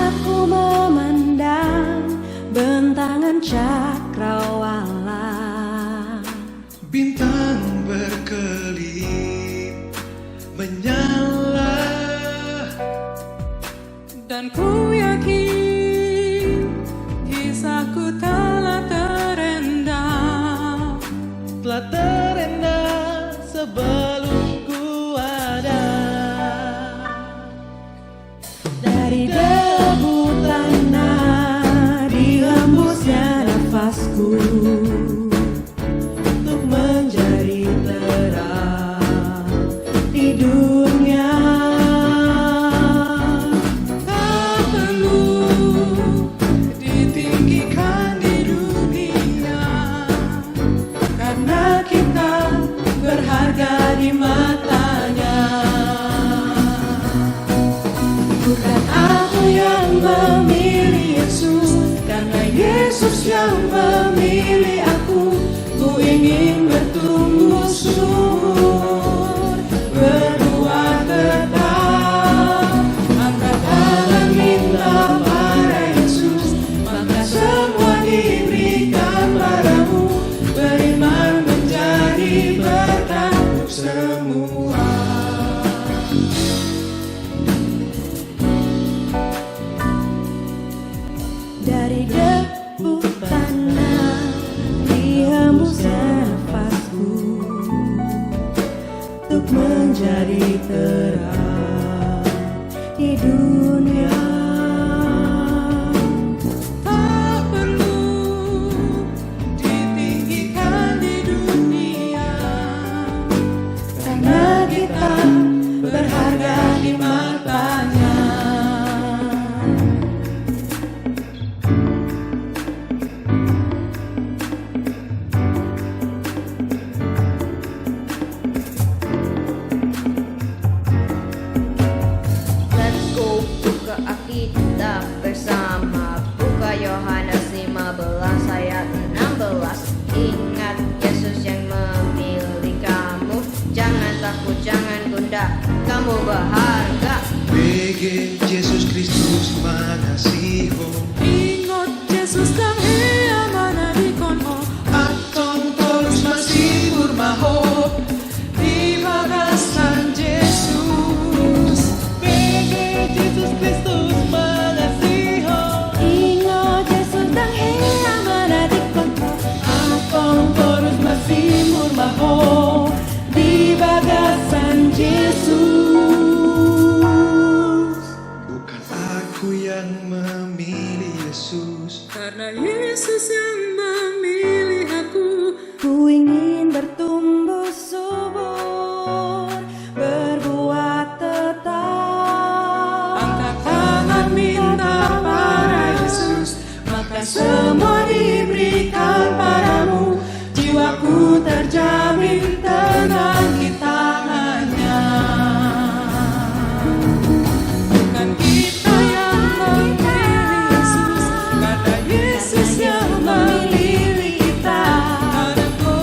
aku memandang bentangan cakrawala, bintang berkelip menyala, dan ku yakin kisahku telah terendam sebelum ku ada. dari debu tanah dihembusnya nafasku untuk menjadi terang di dunia. tak perlu ditinggikan di dunia, Karena kita berharga di matanya. Bukan aku yang memilih Yesus, karena Yesus yang memilih aku. Ku ingin bertumbuh subur, berbuat tetap, angkat tangan minta pada Yesus, maka semua diberikan padamu. Beriman menjadi berkat untuk semua. Dari debu tanah dihembusnya nafasku untuk menjadi terang di dunia. tak perlu ditinggikan di dunia, Karena kita berharga di matanya. Let's go buka Alkitab bersama. Buka Yohanes 15 ayat 16. Ingat Yesus yang memilih kamu. Jangan takut, jangan gundah, kamu berharga. BG Yesus Kristus mengasiho, ingat Yesus dan Ia mana di kono, atong terus masih bermaho di bagasan Yesus. BG Yesus Kristus mengasiho, Ingat Yesus dan Ia mana di kontrol, akong terus masih murmaho di bagasan Yesus. bukan aku yang memilih Yesus, Karena Yesus yang memilih aku. Ku ingin bertumbuh subur, berbuat tetap, Angkat tangan minta pada Yesus, maka semua diberikan padamu. Jiwaku terjamin tenang di tangannya. bukan kita yang memilih Yesus, karena Yesus yang memilih Memilih kita. Karena ku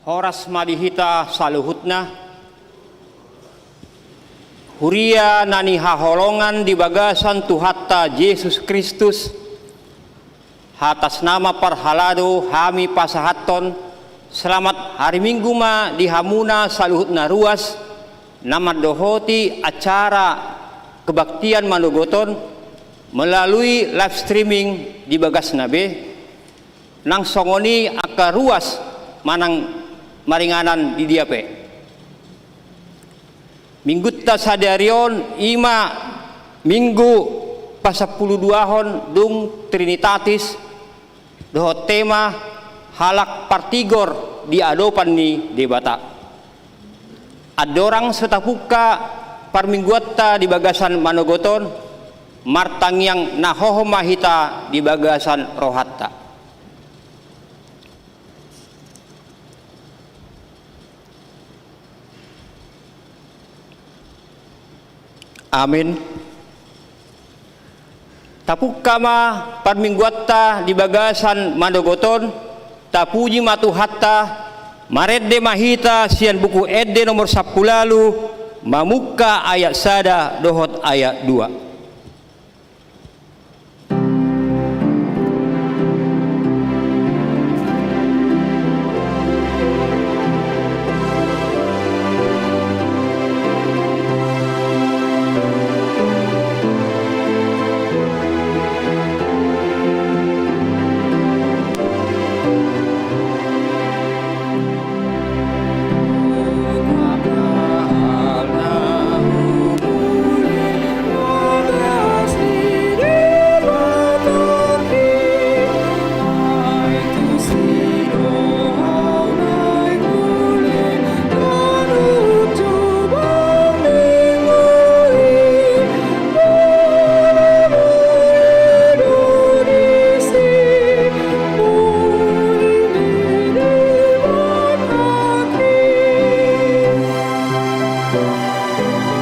Horas madihita saluhutna huria nani haholongan di bagasan Tuhatta Yesus Kristus atas nama parhalado hami pasahaton selamat hari Minggu ma di hamuna saluhutna ruas nama dohoti acara kebaktian Manogoton melalui live streaming di bagas nabe nang songoni aka ruas manang maringanan di diape minggutta sadarion ima minggu pasapuluduahon dung Trinitatis doho tema halak partigor di adopan ni debata adorang setapuka parmingguatta di bagasan Manogoton martang yang nahoho mahita di bagasan rohatta. Amin. Tapukama parmingguatta di bagasan Manogoton tapuji matuhatta maredde mahita sian buku edde nomor 10 mamuka ayat sada dohot ayat 2.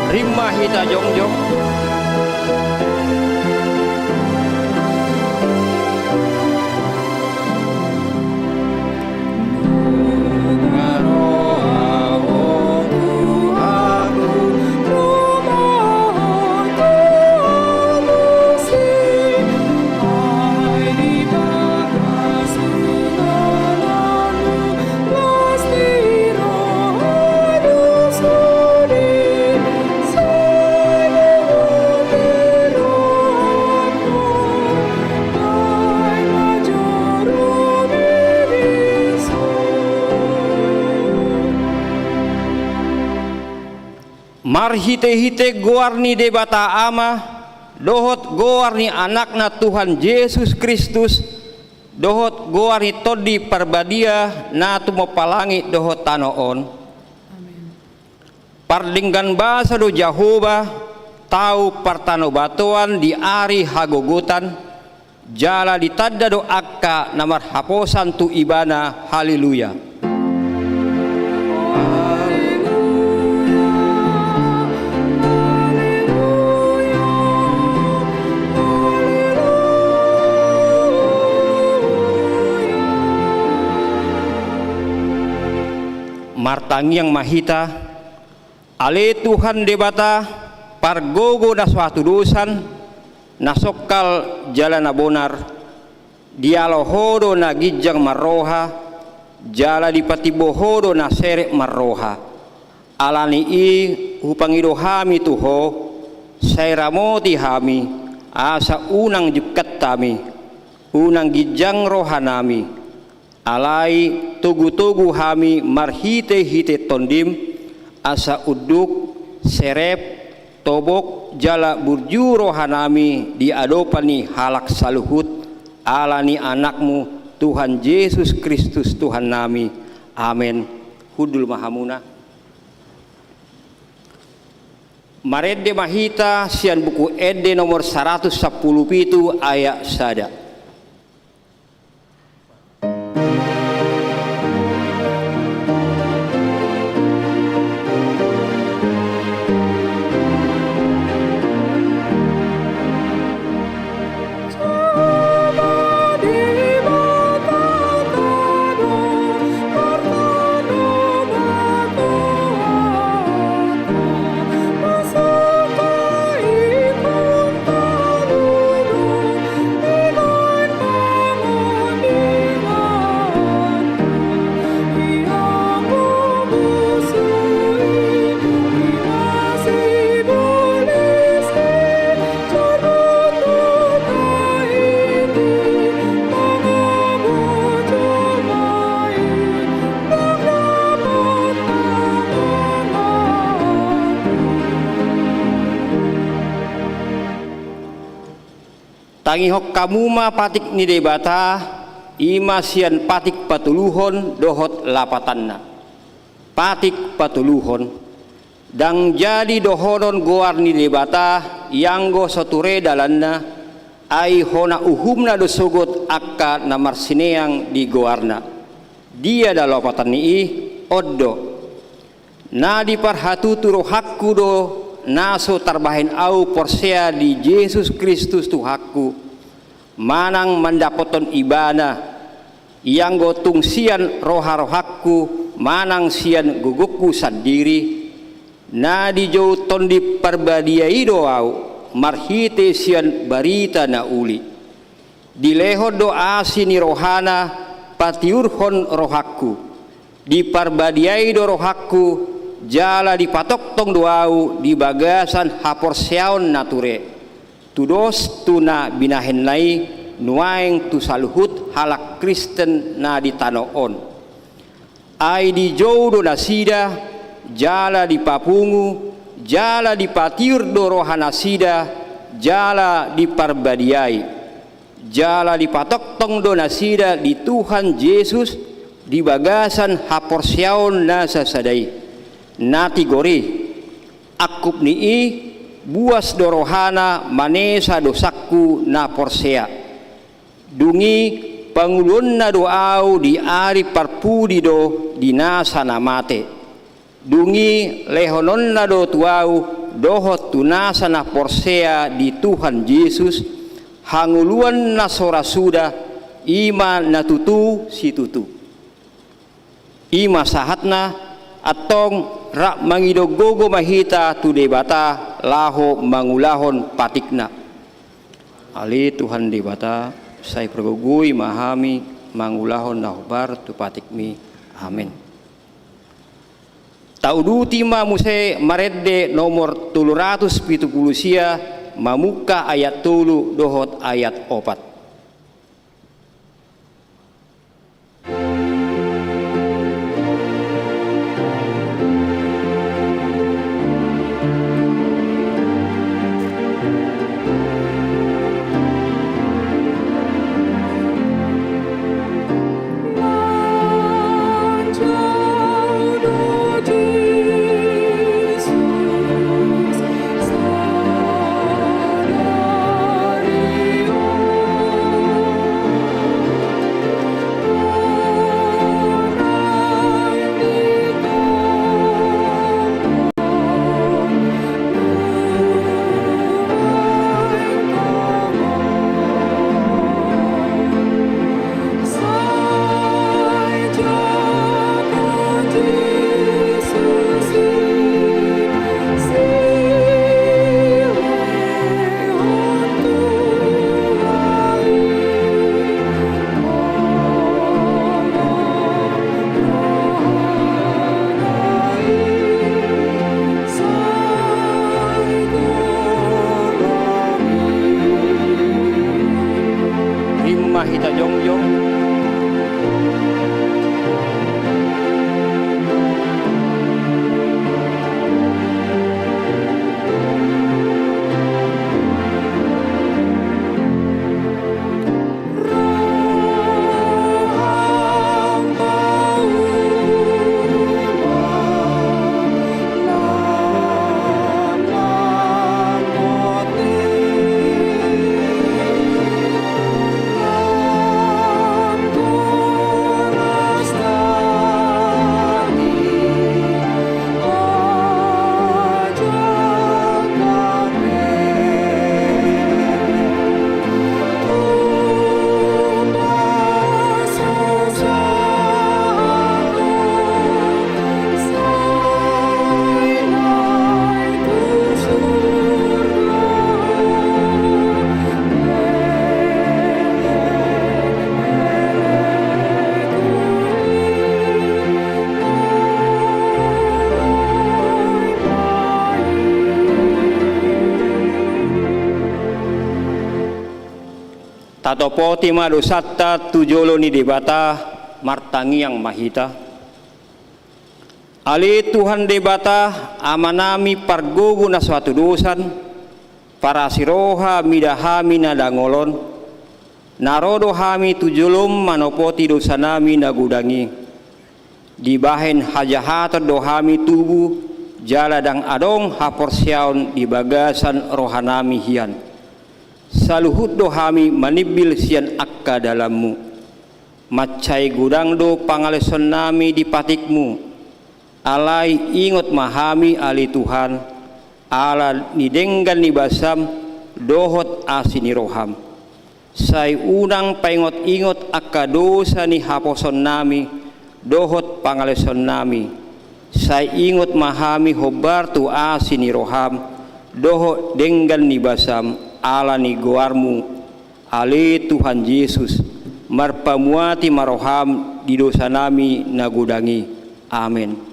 Rimah hita jongjong marhite-hite goarni debata ama dohot goarni anakna Tuhan Yesus Kristus dohot goarni todi parbadia na tumopalangi dohot tanoon pardinggan basa do Jehova tau partanobatoan di ari hagogotan jala ditadda do akka namar haposan tu ibana haleluya. Martangi yang mahita ale Tuhan debata pargogo na suatu dosan nasokal jalan abonar dialohodo na gijang marroha jala dipatibohodo na serek marroha alani i hupangido hami tuho sairamoti hami asa unang jukat tami unang gijang rohanami alai tugu-tugu hami marhite-hite tondim asa uduk serep tobok jala burju rohanami di adopani halak saluhut alani anakmu Tuhan Yesus Kristus Tuhan nami. Amin. Hudul mahamuna. Marede mahita sian buku ede nomor 110 pitu ayat sada. Tangi hok kamuma patik ni debata ima sian patik patuluhon dohot lapatanna. Patik patuluhon dang jadi dohonon goar ni debata yanggo soture dalanna ai hona uhumna dosogot akka namar sineang di goarna. Dia da lapatan ni oddo na di parhatutu rohakku do naso tarbahin au porsea di Yesus Kristus Tuhaku manang mandapoton ibana yang gotung sian roha-rohakku manang sian gugukku sendiri na di jauh ton di perbadiai doau marhite sian barita na uli dileho doa sini rohana patiurhon rohakku di perbadiai do rohakku jala dipatok tong doau di bagasan haporseaon nature tudos tuna binahen lai nuaeng tu saluhut halak Kristen na di tanoon ai di jodo nasida jala di papungu jala di patiur do rohana sida jala di parbadiai jala di patok tong do nasida di Tuhan Yesus di bagasan haporseaon na sasadai nati gori akup nii buas dorohana manesa dosakku na porsea dungi pangulun na doau di ari parpudi do di nasa namate dungi lehonon na do tuau dohot tunasa na porsea di Tuhan Yesus hanguluan na sorasuda ima natutu si tutu ima sahatna atong rak mangidogogo mahita tu debata laho mangulahon patikna ali Tuhan debata saya pergugui mahami mangulahon nahbar tu patikmi amin. Taudu tima muse maredde nomor 370 sia mamuka ayat tulu dohot ayat opat. Mahita jongjong Tatopoti madosatta tujolo ni debata martangi yang mahita. Ali Tuhan debata amanami pargogu na suatu dosan para siroha midahami na dangolon narodo hami tujolom manopoti dosanami nagudangi dibahen hajahata dohami tubuh jaladang adong haporsiaon di bagasan rohanami hian saluhut dohami manibil sian akka dalammu macai gudang do pangaleson nami di patikmu alai ingot mahami ali Tuhan ala nidenggan ni basam dohot asini roham sai unang paingot ingot akka dosa ni haposon nami dohot pangaleson nami sai ingot mahami hobar tu asini roham dohot denggan ni basam ala ni goarmu ale Tuhan Yesus marpamuati maroham di dosa nami nagudangi amin.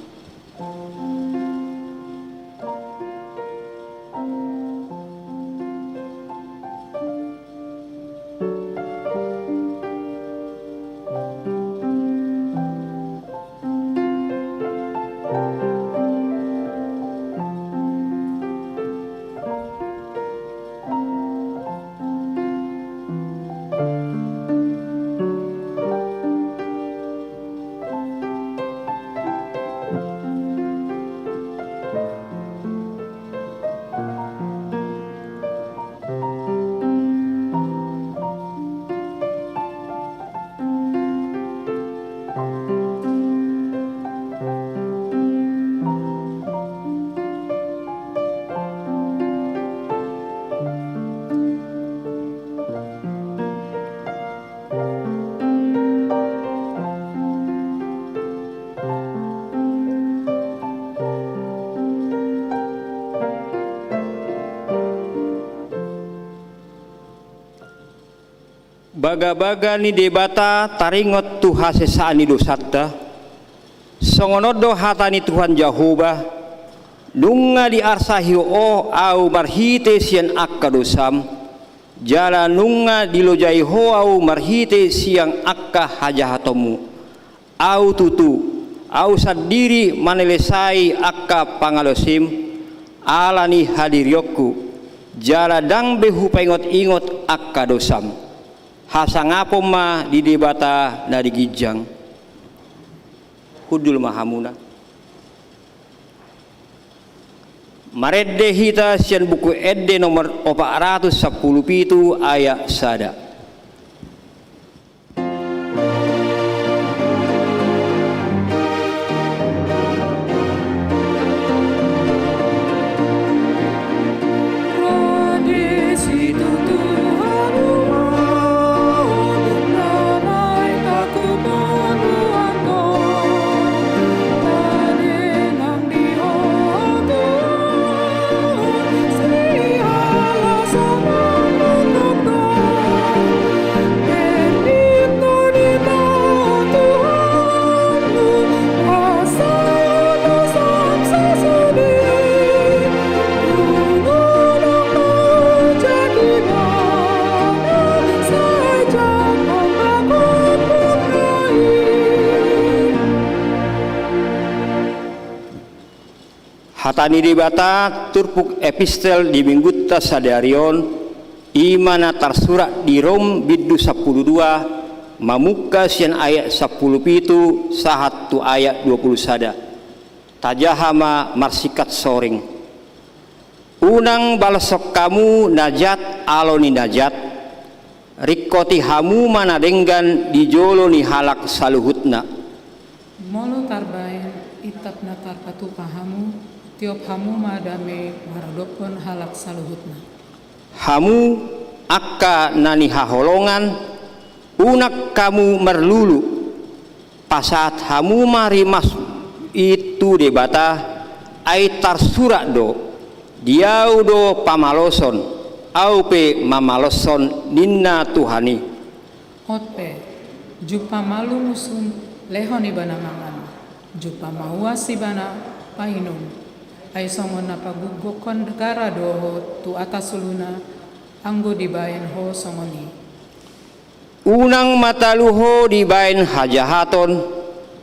Baga-baga ni debata taringot tu hasesani dosatta songonodo hatani Tuhan Jehovah nunga di arsahiu o au marhite sian akka dosam jala nunga dilojai ho au marhite siang akka hajahatomu au tutu au sadiri manelesai akka pangalosim alani hadirioku jala dang behu paingot ingot akka dosam hasangapo ma di debata na di gijang hudul mahamuna maredde hita sian buku edde nomor 417 ayat sada. Hatani debata turpuk epistel di mingguta sadarion imana tarsurat di Rom biddu 12 mamuka sian ayat 17 sahat tu ayat 20 sada tajahama marsikat soring unang balasok kamu najat aloni najat rikoti hamu mana denggan di jolo ni halak saluhutna Molo tarbain itap na tarpatu pahamu tiop hamu madame maradopon halak saluhutna hamu akka nani haholongan unak kamu merlulu pasat hamu marimas itu debata aitar surat do diau do pamaloson au pe mamaloson ninna tuhani otpe jupa malu musun lehoni bana mangan jupa mauasi bana painum ay songon na pagugokon negara doho tu atas uluna anggo dibayan ho songoni unang mataluho di bain hajahaton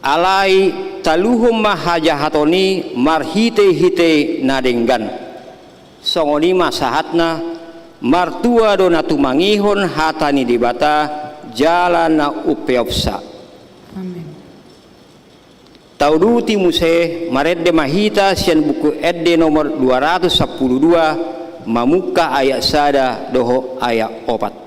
alai taluhum mahajahatoni marhite-hite nadenggan songoni masahatna martua dona tumangihon hatani dibata jalana upeopsa. Amin. Tauduti muse maredde mahita sian buku edde nomor 212 mamuka ayat sada doho ayat 4.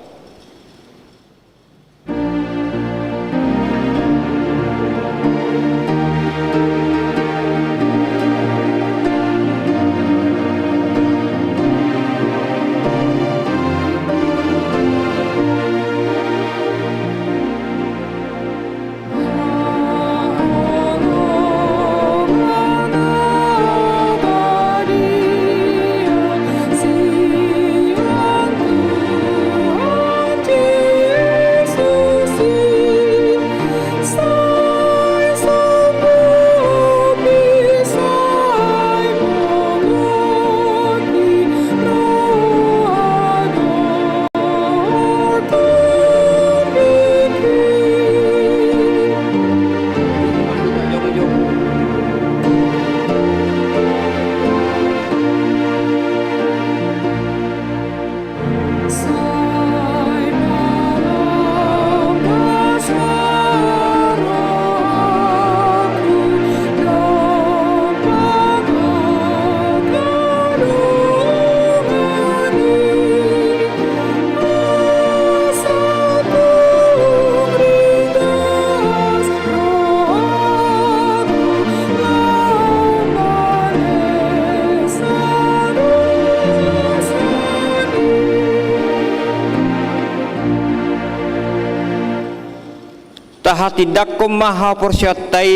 Tahatidak ko maha porsyatai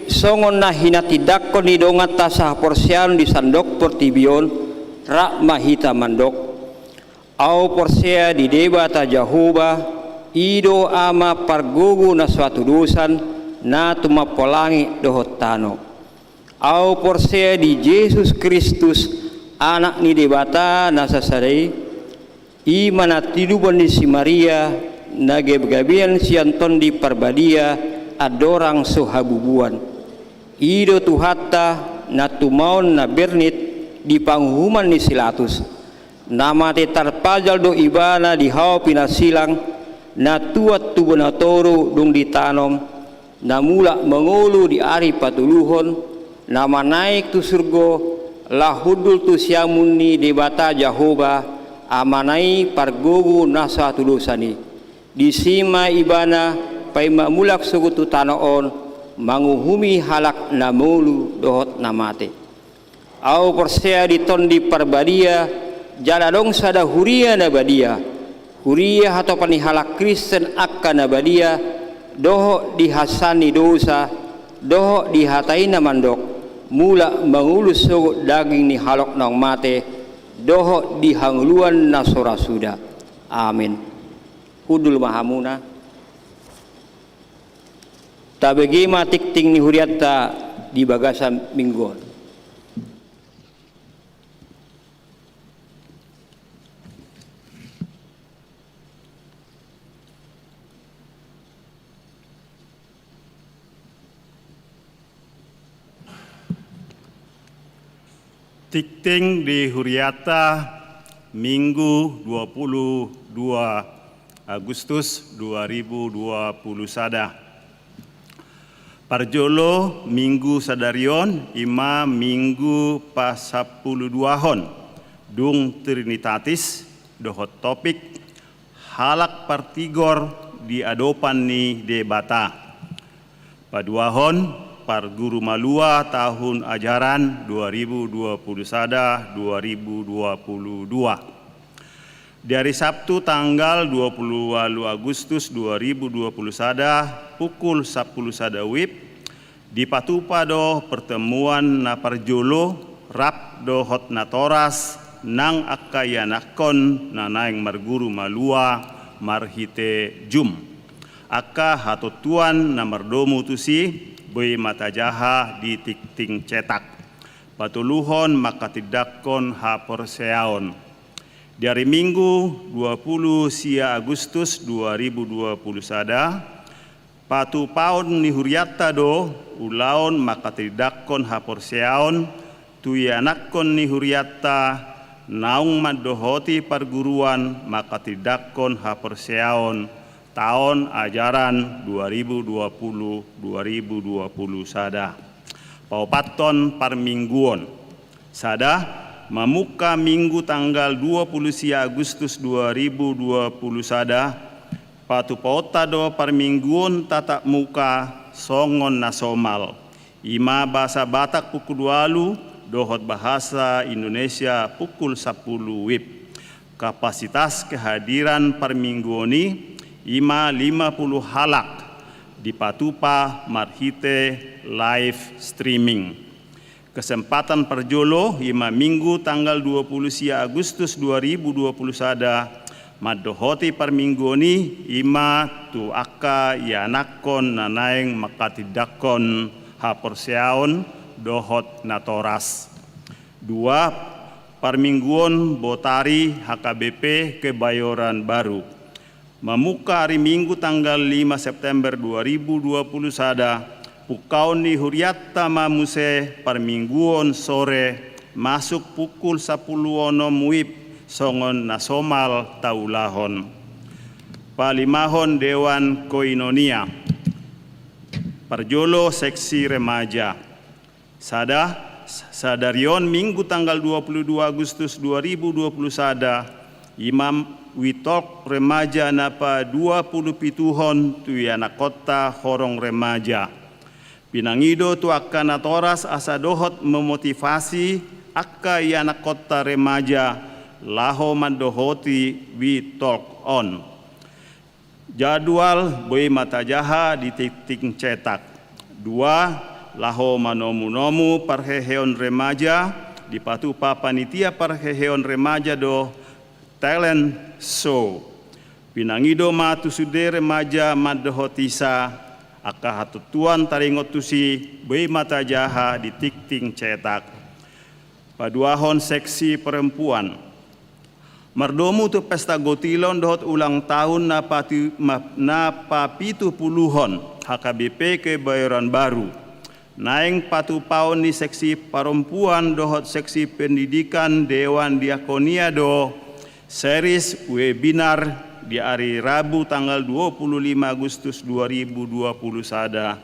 songon na hinatidak ko ni dongat tasah porsyan di sandok portibion rak mahita mandok au porsya di debata Jahoba ido ama pargugu na suatu dosan na tumapolangi dohot tano au porsya di Yesus Kristus anak ni debata na sasadai imana tiduban di si Maria nageb-gabian sianton di parbadia adorang sohabubuan ido tuhatta na tumaon na bernit di panghuman ni silatus nama te tarpajal do ibana di hao pinasilang na tuat tubonatoro dong ditanom na mula mengulu di ari patuluhon nama naik tu surgo lahudul tu siamun ni debata Jahoba amanai pargogu nasa tulusani disima ibana pai mamulak sugutu tanoon manguhumi halak namulu dohot namate au persea diton di parbadia jala dong sada huria na badia huria atau pani halak Kristen akka na badia doho dihasani dosa doho dihatai na mandok mula mangulus sugut daging ni halok nong mate doho dihangluan na sorasuda. Amin. Hudul mahamuna tabegi matik ting ni huriatta di bagasan minggon Tikting di Huriata Minggu 22 Agustus 2021 Parjolo Minggu Sadarion Ima Minggu Pasapuluduahon Dung Trinitatis Dohot topik Halak Partigor di Adopan ni Debata Paduahon Par Guru Malua tahun ajaran 2021-2022 dari Sabtu tanggal 20 Agustus 2021 pukul 10 WIB di Patupado pertemuan na Parjolo rap dohot na toras nang akayanakon na naing marguru malua marhite jum aka hatotuan na mardomu tusi boy matajaha di tikting cetak patuluhon makatidakon haporseaon Di hari Minggu 20 sia Agustus 2020 sada, patu paon ni huriata do ulaon makatidakon haporseaon tuyanakon ni huriata naung madohoti perguruan makatidakon haporseaon tahun ajaran 2020-2020 sada. Paupaton parmingguon sada memuka minggu tanggal 20 sia Agustus 2020 sada patu pauta do parmingguon tatap muka songon nasomal ima bahasa Batak pukul 2 dohot bahasa Indonesia pukul 10 WIB. Kapasitas kehadiran parmingguoni ima 50 halak di Patupa Marhite live streaming. Kesempatan perjolo ima minggu tanggal 20 sia Agustus 2020 sada madohoti parmingguoni ima tu aka yanakon nanaeng makatidakon haporseaon dohot natoras. 2. Parmingguon Botari HKBP Kebayoran Baru. Memuka hari Minggu tanggal 5 September 2020 sada pukaon ni huriata mamuse parmingguon sore masuk pukul 10 WIB songon nasomal taulahon. Palimahon Dewan Koinonia. Perjolo seksi remaja. Sadarion Minggu tanggal 22 Agustus 2020 sada Imam Witok remaja napa 20 pituhon tu yana kota horong remaja. Pinangido tu akan natoras asa dohot memotivasi akka yana kota remaja laho mandohoti we talk on. Jadwal boy mata jaha di titik cetak. 2. Laho manomu-nomu parheheon remaja di Patupa panitia parheheon remaja do talent show. Pinangido matu sude remaja madohotisa aka hatutuan taringotusi boy mata jaha di titik cetak. Paduahon seksi perempuan. Merdomu tu pesta gotilon dohot ulang tahun napa 70 HKBP Kebayoran Baru. Naeng patu paon ni seksi perempuan dohot seksi pendidikan Dewan Diakonia do series webinar di hari Rabu tanggal 25 Agustus 2020 sada.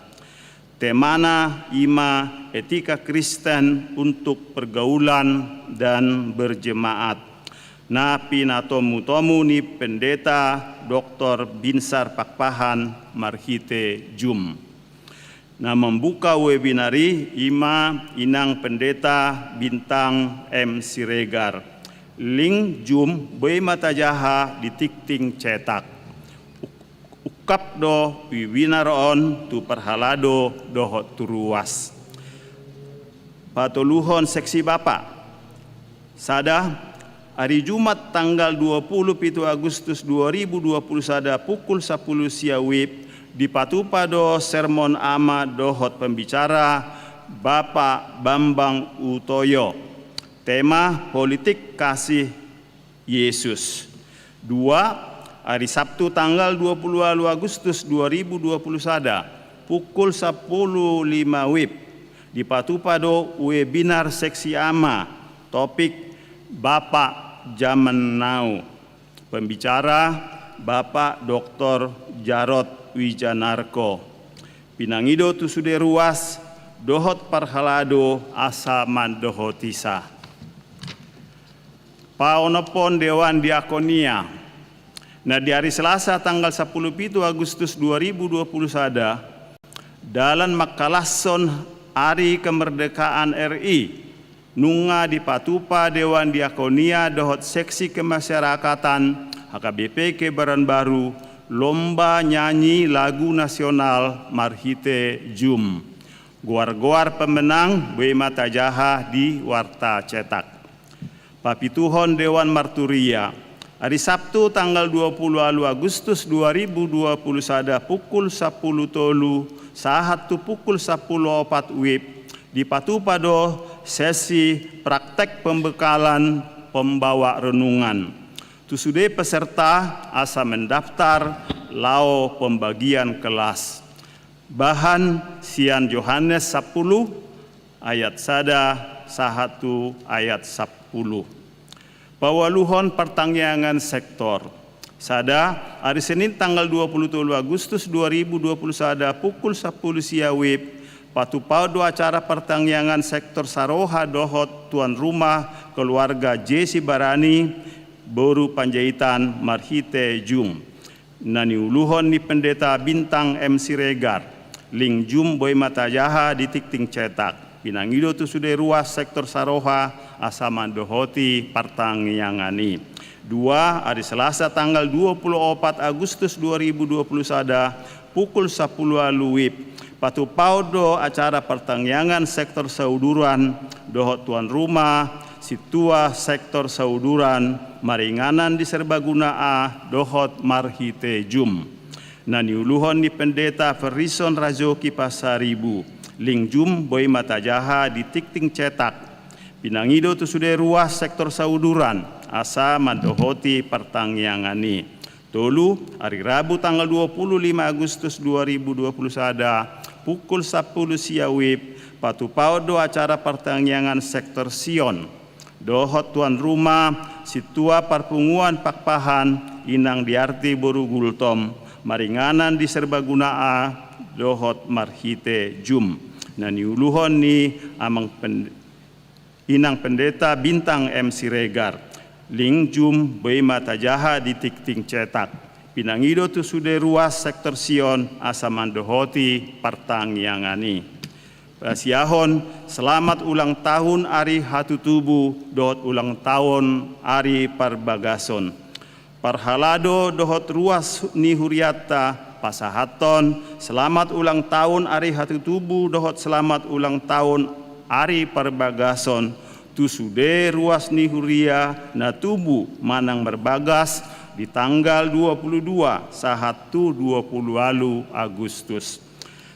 Temana ima etika Kristen untuk pergaulan dan berjemaat. Napi na tomu ni pendeta Dr. Binsar Pakpahan Marhite Jum. Na membuka webinari ima inang pendeta Bintang M. Siregar. Link Jum boy mata jaha di tikting cetak. Ukap do webinar on tu perhalado dohot turuas. Patoluhon seksi Bapak. Sada hari Jumat tanggal 27 Agustus 2020 sada pukul 10 sia WIB di Patupa do sermon ama dohot pembicara Bapak Bambang Utoyo. Tema politik kasih Yesus. 2. Hari Sabtu tanggal 20 Agustus 2020 sada pukul 10.05 WIB di Patupa do webinar seksi ama topik Bapak Zaman Now. Pembicara Bapak Dr. Jarod Wijanarko. Pinangido tu sude ruas dohot parhalado asa mandohotisa. Paonopon Dewan Diakonia. Nah di hari Selasa tanggal 10 Agustus 2020 sada dalam makalason Hari Kemerdekaan RI nunga di Patupa Dewan Diakonia dohot seksi kemasyarakatan HKBP Kebayoran Baru lomba nyanyi lagu nasional Marhite Jum. Goar-goar pemenang boy mata jaha di warta cetak. Papituhon Dewan Marturia. Hari Sabtu tanggal 20 Agustus 2020 sada pukul 10 tolu sahatu pukul 10.04 WIB di Patupa do sesi praktek pembekalan pembawa renungan. Tusude peserta asa mendaftar lao pembagian kelas. Bahan sian Yohanes 10 ayat 1 ayat 10. Pawaluhon pertangyangan sektor. Sada hari Senin tanggal 27 Agustus 2021 pukul 10 siawib patu paudo acara pertangyangan sektor Saroha dohot tuan rumah keluarga Jesi Barani Boru Panjaitan Marhite Jum. Nani uluhon ni pendeta Bintang M. Siregar. Ling Jum Boy Matajaha di Tikting Cetak. Pinangido tu sudah ruas sektor Saroha asaman dohoti pertangyangani. 2 hari Selasa tanggal 24 Agustus 2021 pukul 10 aluwib. Patu paudo acara pertangyangan sektor sauduran dohot tuan rumah situa sektor sauduran maringanan di serbaguna A dohot Marhite Jum. Nani uluhon ni pendeta Ferison Rajoki Pasaribu. Ling Jum Boy Matajaha di Tikting Cetak. Pinangido tu sudah ruas sektor sauduran asa mandohoti pertangyangani. Tolu hari Rabu tanggal 25 Agustus 2021 pukul 10 siawib patu paudo acara pertangyangan sektor Sion. Dohot tuan rumah situa perpunguan Pakpahan inang diarti Boru Gultom maringanan di serbaguna A dohot Marhite Jum. Nani uluhon ni amang inang pendeta Bintang M. Siregar. Ling Jum Boy Matajaha di Tikting Cetak. Pinangido tu sudah ruas sektor Sion asa mandohoti pertangyangani. Pasiahon selamat ulang tahun Ari Hatutubu dohot ulang tahun Ari Parbagason. Parhalado dohot ruas ni Huriata Pasahaton selamat ulang tahun Ari Hatutubu dohot selamat ulang tahun Ari Parbagason. Tu sude ruas ni Huria na tubu manang berbagas di tanggal 22 sahatu 20 Agustus.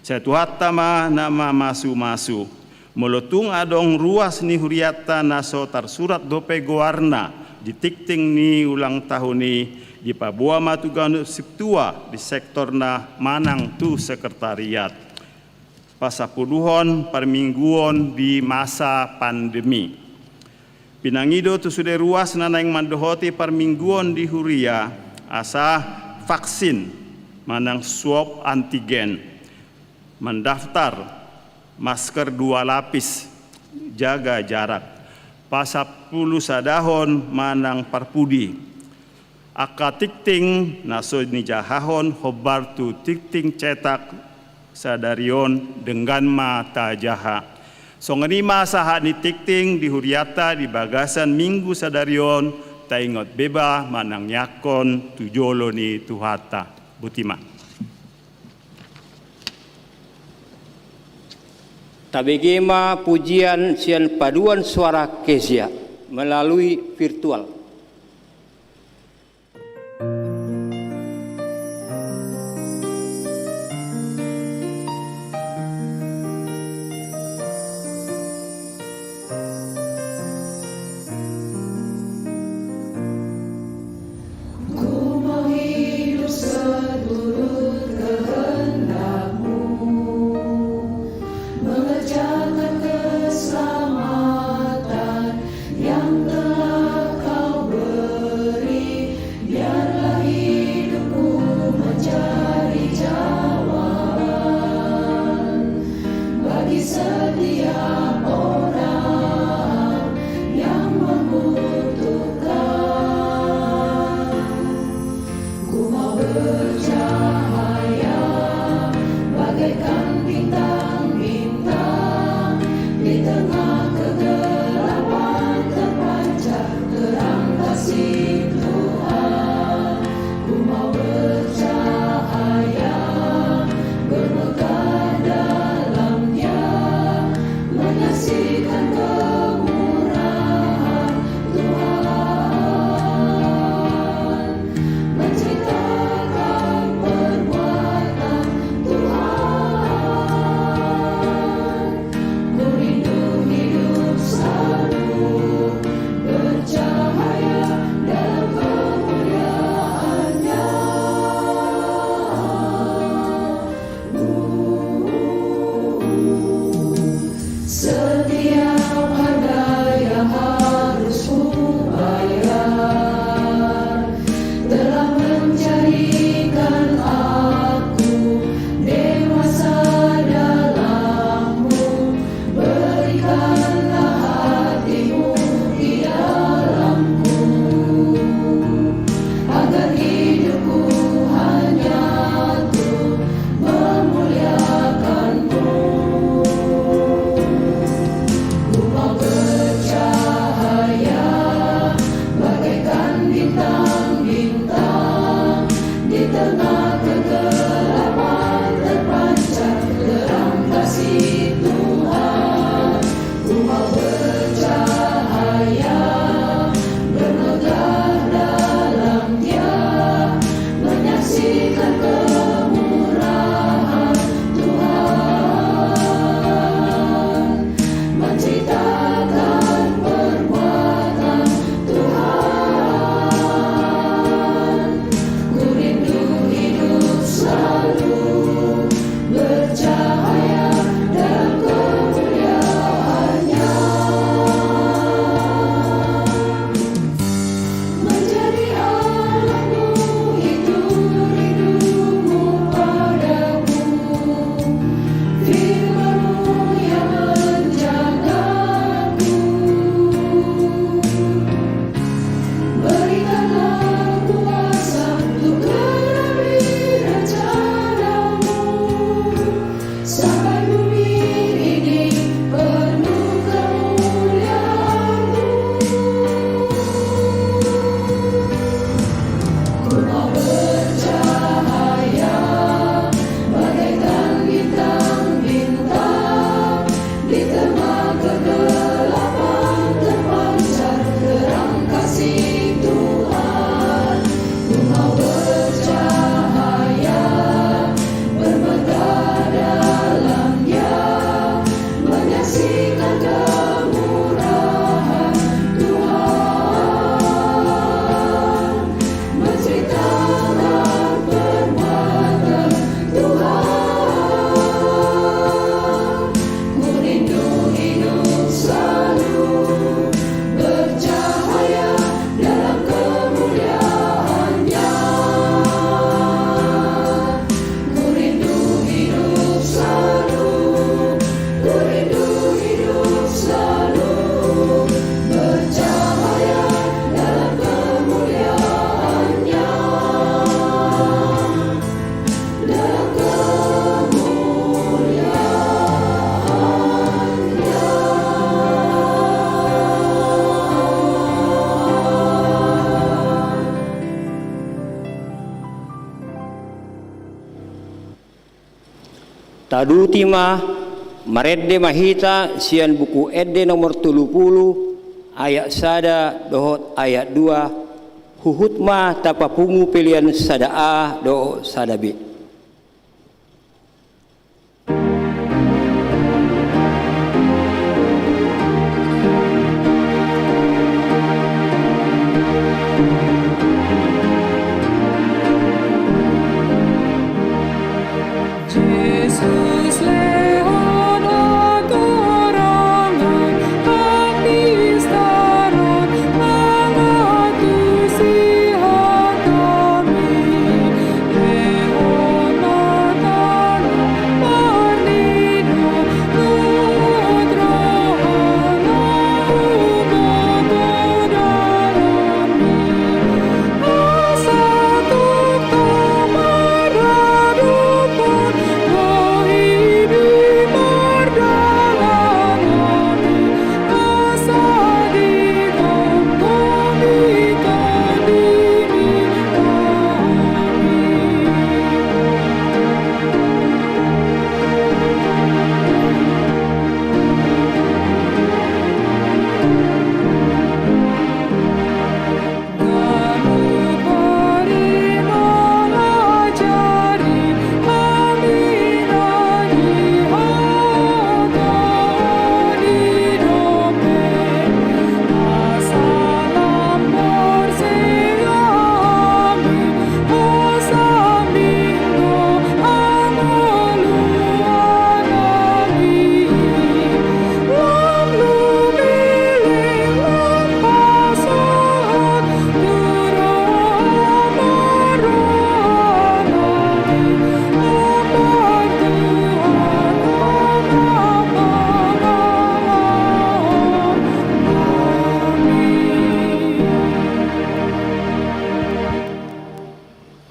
Saya tuhatama nama masu-masu. Melotung adong ruas ni Huriata naso tarsurat dope goarna di Tikting ni ulang tahun ni di Papua Matuganu Siptua di sektor na manang tu sekretariat. Pasapuluhon permingguon di masa pandemi. Pinangido tu sudah ruas nanang mandohoti permingguon di Huria asa vaksin manang swab antigen. Mendaftar masker 2 lapis, jaga jarak, pasapulu sadahon manang parpudi, aka Tikting naso ni jahahon hobar tu Tikting Cetak sadarion dengan mata jaha. Songanima saha ni Tikting di Huriata di bagasan minggu sadarion taingot beba manang yakon tujolo ni tuhata. Butima. Tabegema pujian sian paduan suara Kezia melalui virtual. Mengerjakan keselamatan yang telah kau Tadutima maredde mahita sian buku edde nomor 30 ayat sada dohot ayat 2 huhutma tapapungu pilihan sada A do sada B.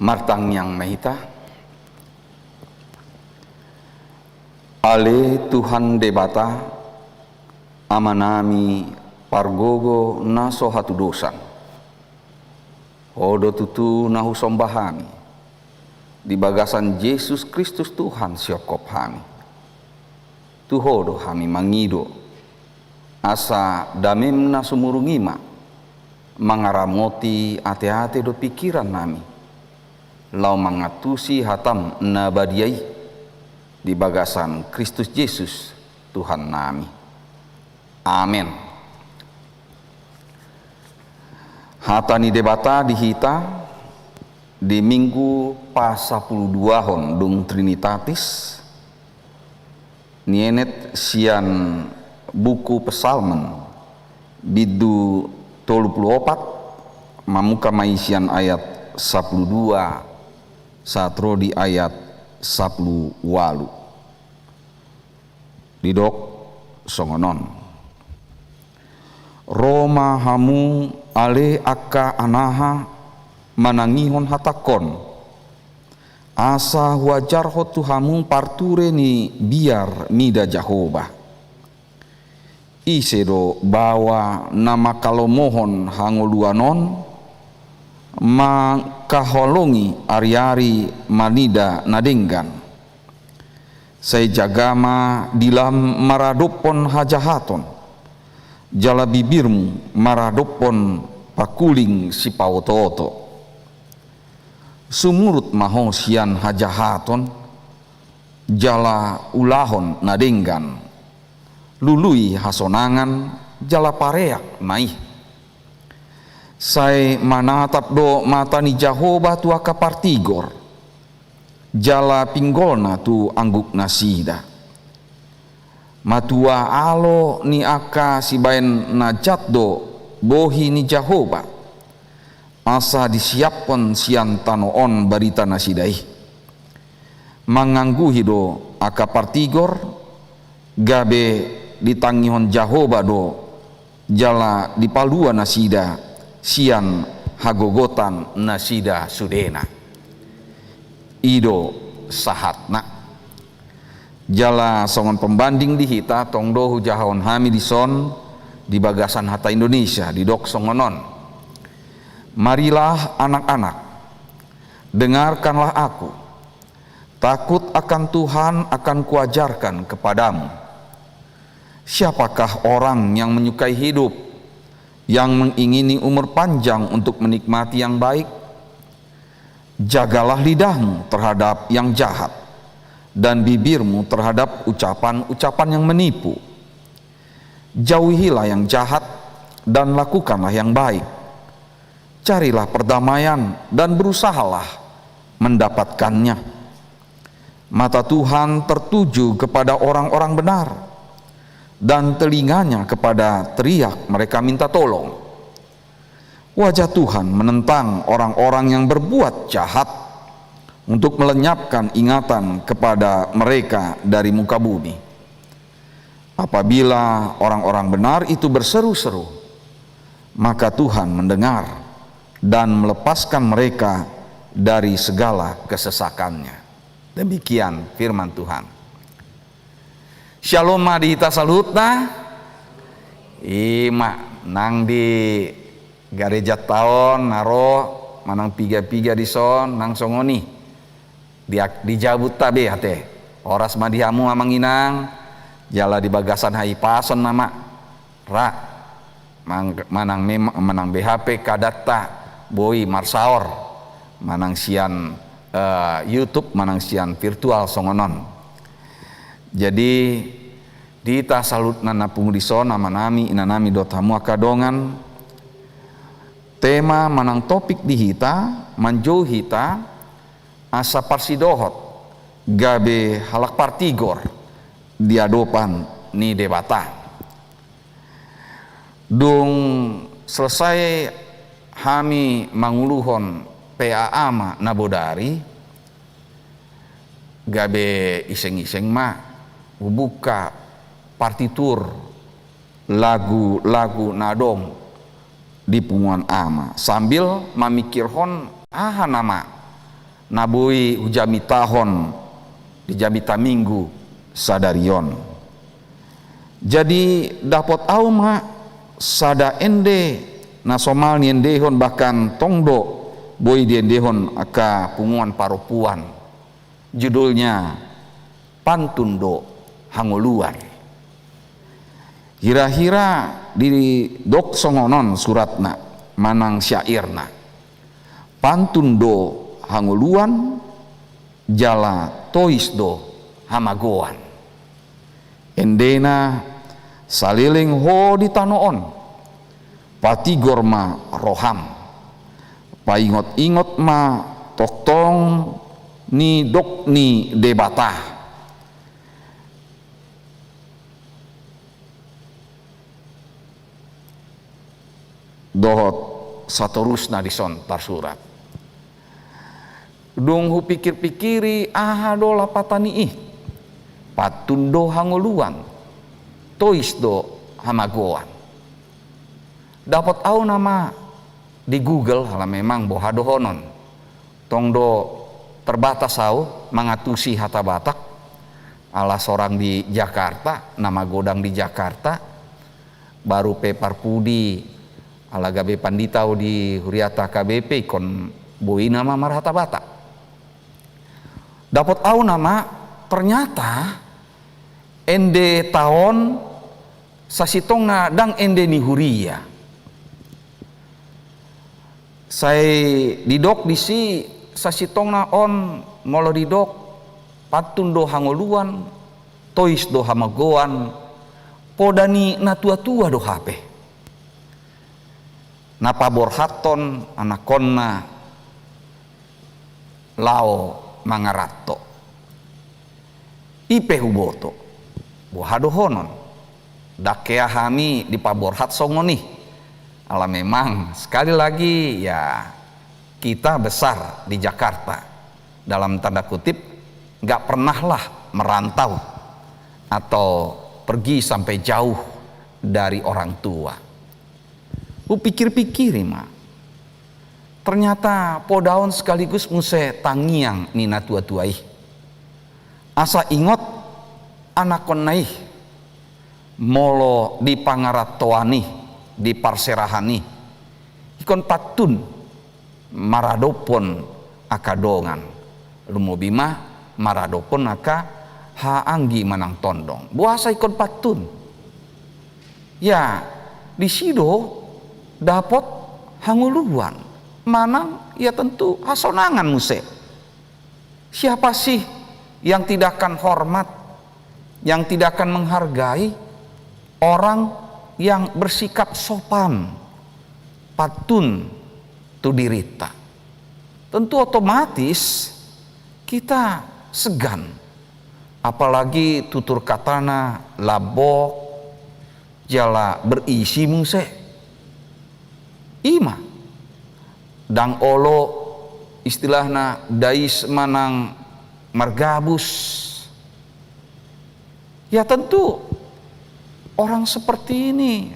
Martang yang Mahita, Ale Tuhan debata, amanami pargogo naso hatu dosan, odo tutu nahu sombahami, di bagasan Yesus Kristus Tuhan siokop hami, tuhodo hami mangido, asa damem nasumurungima, mangaramoti ate-ate do pikiran nami, lau mangatusi hatam nabadiai di bagasan Kristus Yesus Tuhan nami. Amin. Hatani debata dihita di minggu pa 12 hon dung Trinitatis nienet sian buku pesalmen bidu 34 mamuka maisian ayat 12 satro di ayat 10 walu didok songonon Roma hamu ale aka anaha manangihon hatakon asa wajar hotu hamu parture ni biar mida Jehovah isedo bawa nama kalau mohon hangoluanon makaholongi ari-ari manida nadenggan saya jagama dilam maradopon hajahaton jala bibirmu maradopon pakuling si pauto-oto sumurut mahosian hajahaton jala ulahon nadenggan lului hasonangan jala pareak naih sai manatap do mata ni Jehovah tu aka partigor jala pinggolna tu angguk nasida matua alo ni aka sibaen najat do bohi ni Jehovah asa disiapkan sian tanoon barita nasidai mangangguhi do aka partigor gabe ditangihon Jehovah do jala dipalua nasida sian hagogotan nasida sudena ido sahatna jala songon pembanding di hita tongdo hujahon hami dison di bagasan hata Indonesia di dok songonon marilah anak-anak dengarkanlah aku takut akan Tuhan akan kuajarkan kepadamu siapakah orang yang menyukai hidup, yang mengingini umur panjang untuk menikmati yang baik? Jagalah lidahmu terhadap yang jahat, dan bibirmu terhadap ucapan-ucapan yang menipu. Jauhilah yang jahat, dan lakukanlah yang baik. Carilah perdamaian, dan berusahalah mendapatkannya. Mata Tuhan tertuju kepada orang-orang benar, dan telinganya kepada teriak mereka minta tolong. Wajah Tuhan menentang orang-orang yang berbuat jahat untuk melenyapkan ingatan kepada mereka dari muka bumi. Apabila orang-orang benar itu berseru-seru, maka Tuhan mendengar dan melepaskan mereka dari segala kesesakannya. Demikian firman Tuhan. Shalom madita salutna ima nang di gereja tahun naro manang piga-piga di son nang songoni dijabut tabe hate oras madihamu amanginang jala di bagasan hai pason nama ra manang BHP kadatta boi marsaor manang sian YouTube manang sian virtual songonon. Jadi dita salut nana pungudison nama nami inanami dot hamu akadongan tema manang topik di hita manjou hita asa parsidohot gabe halak partigor diadopan ni debata dung selesai hami manguluhon PA ma nabodari gabe iseng-iseng ma buka partitur lagu-lagu nadong di punguan ama sambil mamikirhon aha nama nabui ujamitahon di jamita minggu sadarion jadi dapat auma sada ende nasomal niendehon bahkan tongdo boy diendehon aka punguan paropuan judulnya Pantundo Hangoluan. Hira-hira di dok songonon suratna manang syairna Pantundo Hangoluan jala toisdo hamagoan endena saliling ho di tanoon patigor ma roham paingot-ingot ma toktong ni dok ni debata dohot satorusna dison tarsurat. Dong hu pikir-pikiri do lapatani patundo hangoluan tois do hamagoan. Dapat au nama di Google hala memang bohado honon. Tongdo terbatas au mangatusi hata Batak ala sorang di Jakarta, nama godang di Jakarta, baru pe parpudi ala gabe panditau di Huriata KBP kon boi nama marhata Batak. Dapat au nama ternyata ende tahun sasitongna dang ende ni Huria. Saya didok di si sasitongna on molo didok patun do hangoluan tois do hamagoan podani na tua-tua do hape napa borhaton anakonna lao mangarato ipe huboto bohado honon dakea hami di paborhat songoni ala memang sekali lagi ya kita besar di Jakarta dalam tanda kutip gak pernahlah merantau atau pergi sampai jauh dari orang tua. Ku pikir-pikir mah ternyata podaon sekaligus muse tangiang nina tua-tuai asa ingot anak konai molo di pangaratoani di parserahani ikon patun maradopon akadongan lumobima maradopon aka haanggi manang tondong buasa ikon patun ya di sido dapat hanguluan manang ya tentu hasonangan muse. Siapa sih yang tidak akan hormat, yang tidak akan menghargai orang yang bersikap sopan, patun tu dirita. Tentu otomatis kita segan, apalagi tutur katana labok jala berisi muse ima dang olo istilahna dais manang margabus. Ya tentu orang seperti ini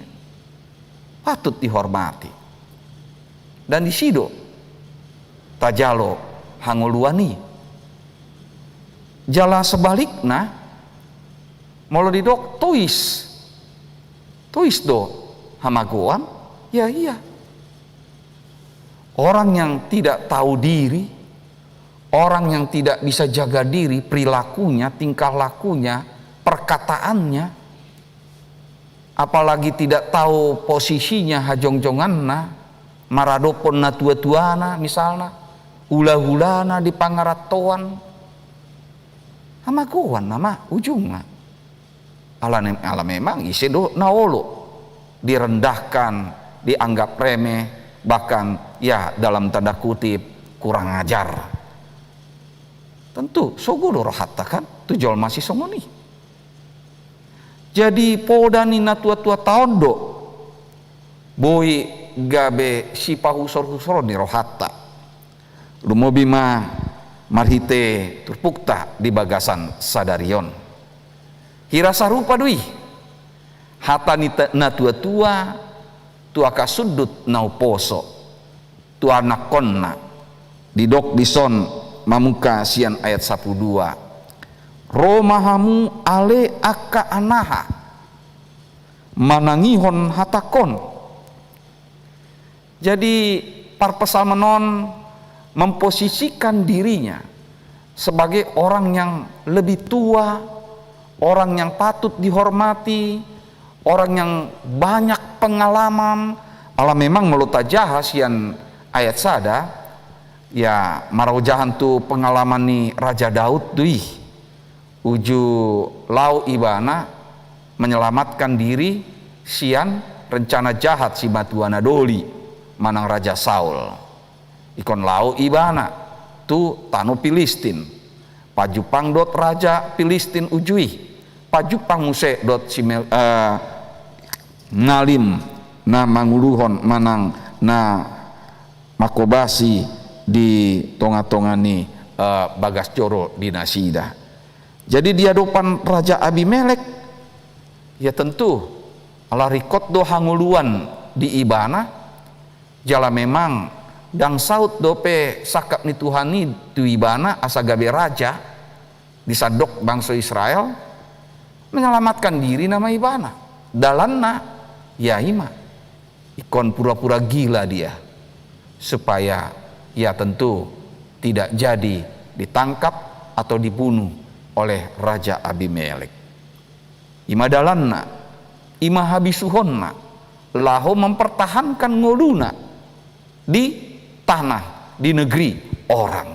patut dihormati. Dan di sido tajalo hanguluani. Jala sebalikna molo didok tois do hamagoan ya iya. Orang yang tidak tahu diri, orang yang tidak bisa jaga diri, perilakunya, tingkah lakunya, perkataannya, apalagi tidak tahu posisinya hajong-jonganna, maradopon na tua-tuana misalnya, hula-hulana di pangaratoan, hamagoan nama ujungnya. Ala memang isedo naolo, direndahkan, dianggap remeh, bahkan ya dalam tanda kutip kurang ajar. Tentu sogodo rohata kan tujol masih songoni. Jadi podani na tua-tua taondo boy gabe si pahusor-husor ni rohata. Lumobima marhite turpukta di bagasan sadarion. Hirasa rupa dui. Hata ni na tua-tua tu aka sudut nau poso tu anak konna didok dison mamuka sian ayat 12 romahamu ale aka anaha manangihon hatakon. Jadi parpesalmenon memposisikan dirinya sebagai orang yang lebih tua, orang yang patut dihormati, orang yang banyak pengalaman. Ala memang melutajaha sian ayat sada ya maraujahan tu pengalaman ni Raja Daud dui uju lau ibana menyelamatkan diri sian rencana jahat si batuana doli manang Raja Saul ikon lau ibana tu tanu Filistin pajupang dot Raja Filistin ujui pajupang muse dot ngalim na manguluhon manang na makobasi di tonga-tongani Bagas Coro di Nasida. Jadi di hadapan Raja Abimelek, ya tentu ala rikot do hanguluan di ibana jala memang dang saut dope sakap ni Tuhani tu ibana asa gabe raja disadok bangsa Israel menyelamatkan diri nama ibana dalanna ya ima ikon pura-pura gila dia supaya ya tentu tidak jadi ditangkap atau dibunuh oleh Raja Abimelek. Ima dalanna ima habisuhonna laho mempertahankan ngoluna di tanah, di negeri orang.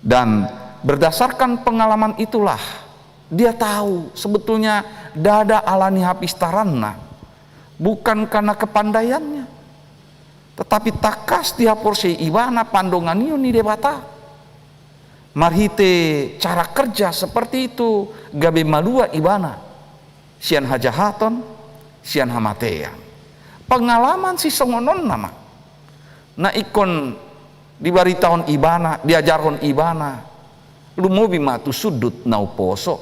Dan berdasarkan pengalaman itulah dia tahu sebetulnya dada alani hapistaranna bukan karena kepandaiannya, tetapi takas dia porsi ibana pandonganio ni debata marhite cara kerja seperti itu gabe malua ibana sian hajahaton sian hamatea pengalaman si songonon nama na ikon di bari tahun ibana diajarhon ibana lumobi matu sudut nau poso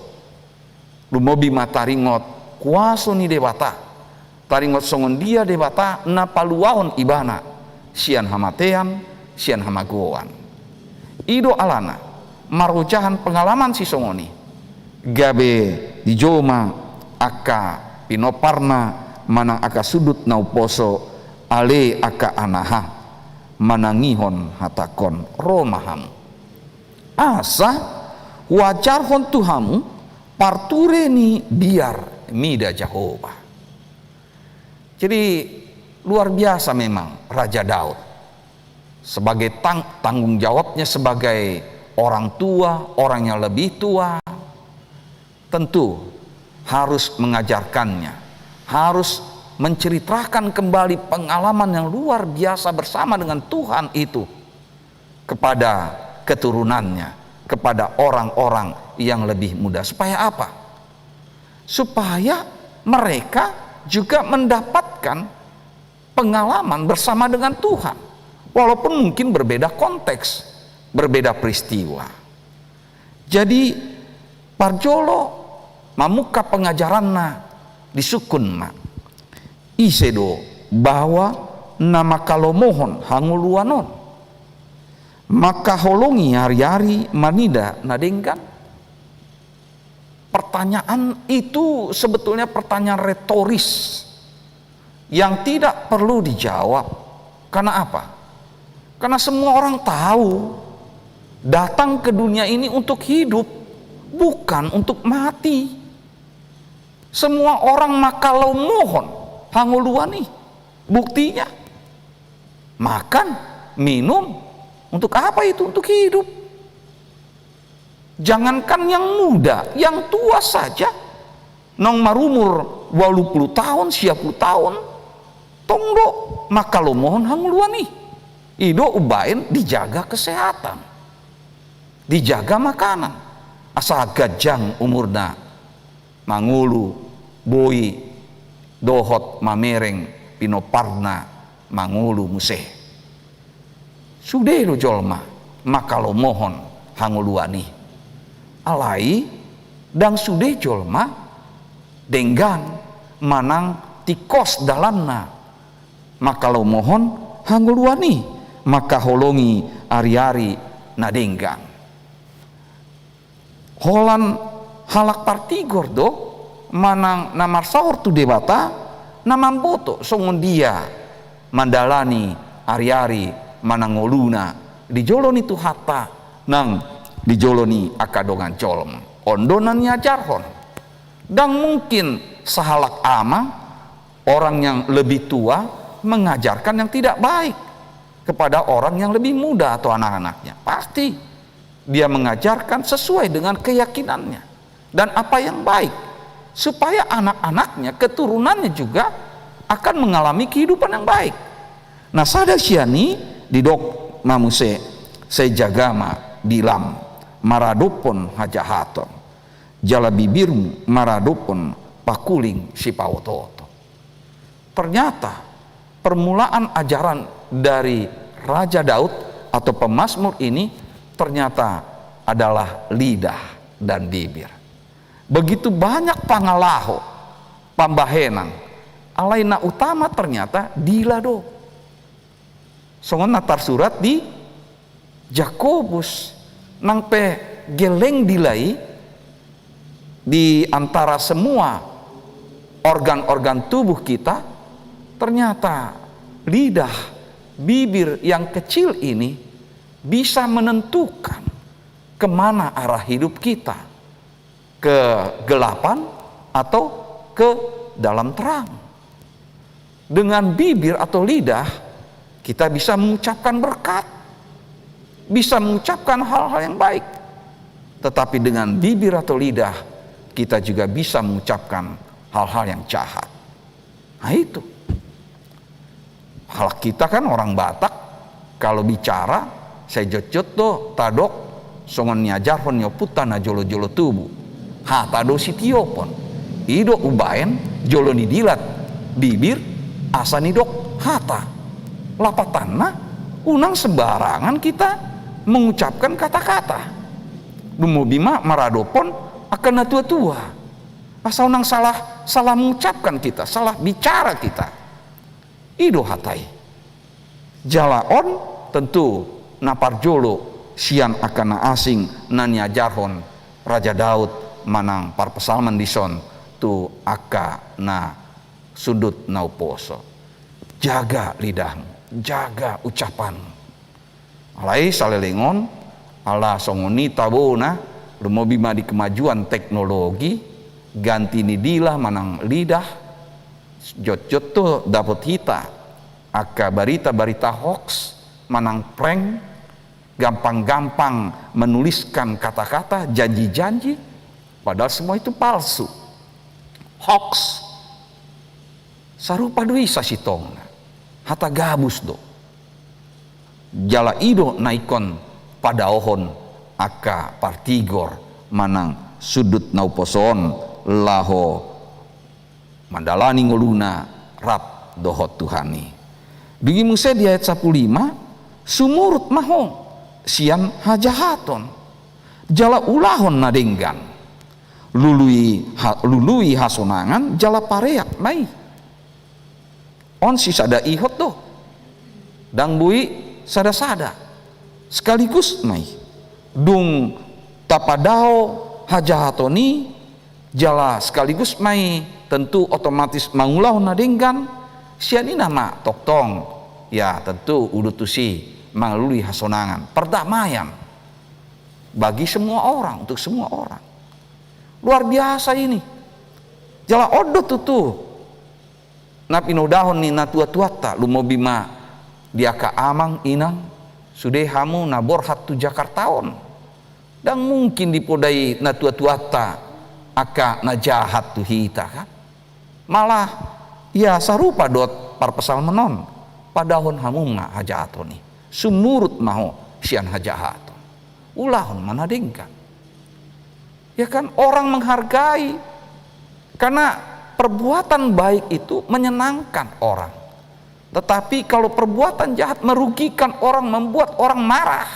lumobi mataringot kuaso ni debata taringot songon dia debata na paluahon ibana sian hamatean sian hamagoan ido alana marojahan pengalaman si songoni gabe di joma aka pinoparna manang aka sudut nau poso ale aka anaha manangihon hatakon romaham asa wajarhon tuhamu parture ni biar mida Jehovah. Jadi luar biasa memang Raja Daud sebagai tanggung jawabnya sebagai orang tua, orang yang lebih tua, tentu harus mengajarkannya, harus menceritakan kembali pengalaman yang luar biasa bersama dengan Tuhan itu kepada keturunannya, kepada orang-orang yang lebih muda. Supaya apa? Supaya mereka juga mendapatkan pengalaman bersama dengan Tuhan, walaupun mungkin berbeda konteks, berbeda peristiwa. Jadi parjolo mamuka pengajaranna di sukunna isedo bahwa nama kalomohon hanguluanon maka holongi hari-hari manida nadengkan. Pertanyaan itu sebetulnya pertanyaan retoris yang tidak perlu dijawab. Karena apa? Karena semua orang tahu datang ke dunia ini untuk hidup, bukan untuk mati. Semua orang makalau mohon hanguluani, buktinya makan, minum, untuk apa itu? Untuk hidup. Jangankan yang muda, yang tua saja nong marumur 20 tahun, 10 tahun tongdo makalau mohon hanguluani. Ido ubain dijaga kesehatan, dijaga makanan. Asa gajang umurna mangulu boi dohot mamereng pinoparna mangulu museh. Sudah lo jolma makalau mohon hanguluani. Alai dang sudah jolma denggan manang tikos dalanna makalau mohon hanguluani maka holongi ari-ari nadenggan. Holan halak partigor do manang namar sahur tu debata namamboto songon dia mandalani ari-ari manangoluna dijoloni tu hatta nang dijoloni akadongan colom ondonan nyajarhon dan mungkin sahalak ama orang yang lebih tua mengajarkan yang tidak baik kepada orang yang lebih muda atau anak-anaknya. Pasti dia mengajarkan sesuai dengan keyakinannya dan apa yang baik supaya anak-anaknya, keturunannya juga akan mengalami kehidupan yang baik. Nah sada siani didok mamuse sejagama dilam maradopon hajahaton jala bibirmu maradopon pakuling si pawototo. ternyata permulaan ajaran dari Raja Daud atau pemazmur ini ternyata adalah lidah dan bibir. Begitu banyak pangalaho, pambahenan, alaina utama ternyata dilado. Songon natar surat di Jakobus nang pe geleng dilai di antara semua organ-organ tubuh kita, ternyata lidah, bibir yang kecil ini bisa menentukan kemana arah hidup kita, ke gelapan atau ke dalam terang. Dengan bibir atau lidah kita bisa mengucapkan berkat, bisa mengucapkan hal-hal yang baik. Tetapi dengan bibir atau lidah kita juga bisa mengucapkan hal-hal yang jahat. Nah itu. Hal kita kan orang Batak, kalau bicara saya jot-jot do tadok songon niajar hon nyoputan na jolo-jolo tubuh. Ha tado sitiopon. Ido ubaen jolo ni dilat bibir asa ni dok hata. Lapatanna unang sembarangan kita mengucapkan kata-kata. Dumobima maradopon akan na tua-tua. Asal unang salah mengucapkan kita, salah bicara kita. Ido hatai jalaon tentu napar jolo sian akan na asing nanya jarhon Raja Daud manang par pesalman dison tu aka na sudut nauposo. Jaga lidahmu, jaga ucapanmu. Alai salelengon ala songoni tabona lumobima di kemajuan teknologi ganti ni dilah manang lidah jot-jot tuh dapat hita aka barita-barita hoax manang prank gampang-gampang menuliskan kata-kata janji-janji padahal semua itu palsu hoax sarupa dui sasitong hata gabus do jala ido naikon pada ohon aka partigor manang sudut nauposon laho mandalani ngoluna rap dohot Tuhani. Bigi Musa di ayat 15 sumurut mahong sian hajahaton jala ulahon nadenggan lului hasonangan jala pareak mai on si sada ihot do dang bui sada-sada sekaligus mai dung tapadao hajahatoni jala sekaligus mai tentu otomatis mangulau nadenggan siani nama toktong ya tentu udutusi melalui hasonangan perdamaian bagi semua orang, untuk semua orang. Luar biasa ini jala odo tutu napinodahon ni natua-tuata lumobima diaka amang inang sudehamu naborhat tu Jakartaon dan mungkin dipodai natua-tuata aka najahat tu hita kan malah ya sarupa dot par pesal menon padahon hamunga hajahatoni sumurut maho sian hajahaton ulahon mana dengkan ya kan orang menghargai karena perbuatan baik itu menyenangkan orang tetapi kalau perbuatan jahat merugikan orang membuat orang marah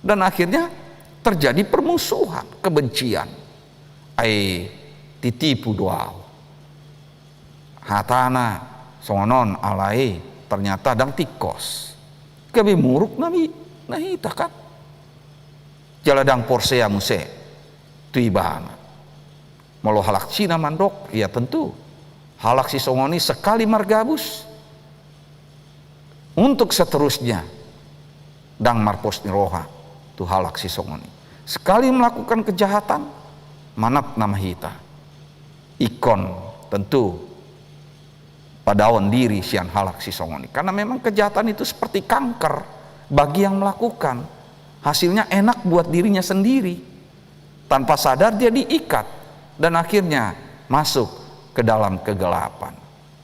dan akhirnya terjadi permusuhan kebencian titipu doa hatana songonon alai ternyata dang tikos kebe muruk nabi nahita kan jaladang porsea muse tu ibana molo halaksi na mandok ya tentu halaksi songoni sekali margabus untuk seterusnya dang marpos niroha tu halaksi songoni sekali melakukan kejahatan manap nama hita ikon tentu padawan diri sian halak si songoni karena memang kejahatan itu seperti kanker bagi yang melakukan hasilnya enak buat dirinya sendiri tanpa sadar dia diikat dan akhirnya masuk ke dalam kegelapan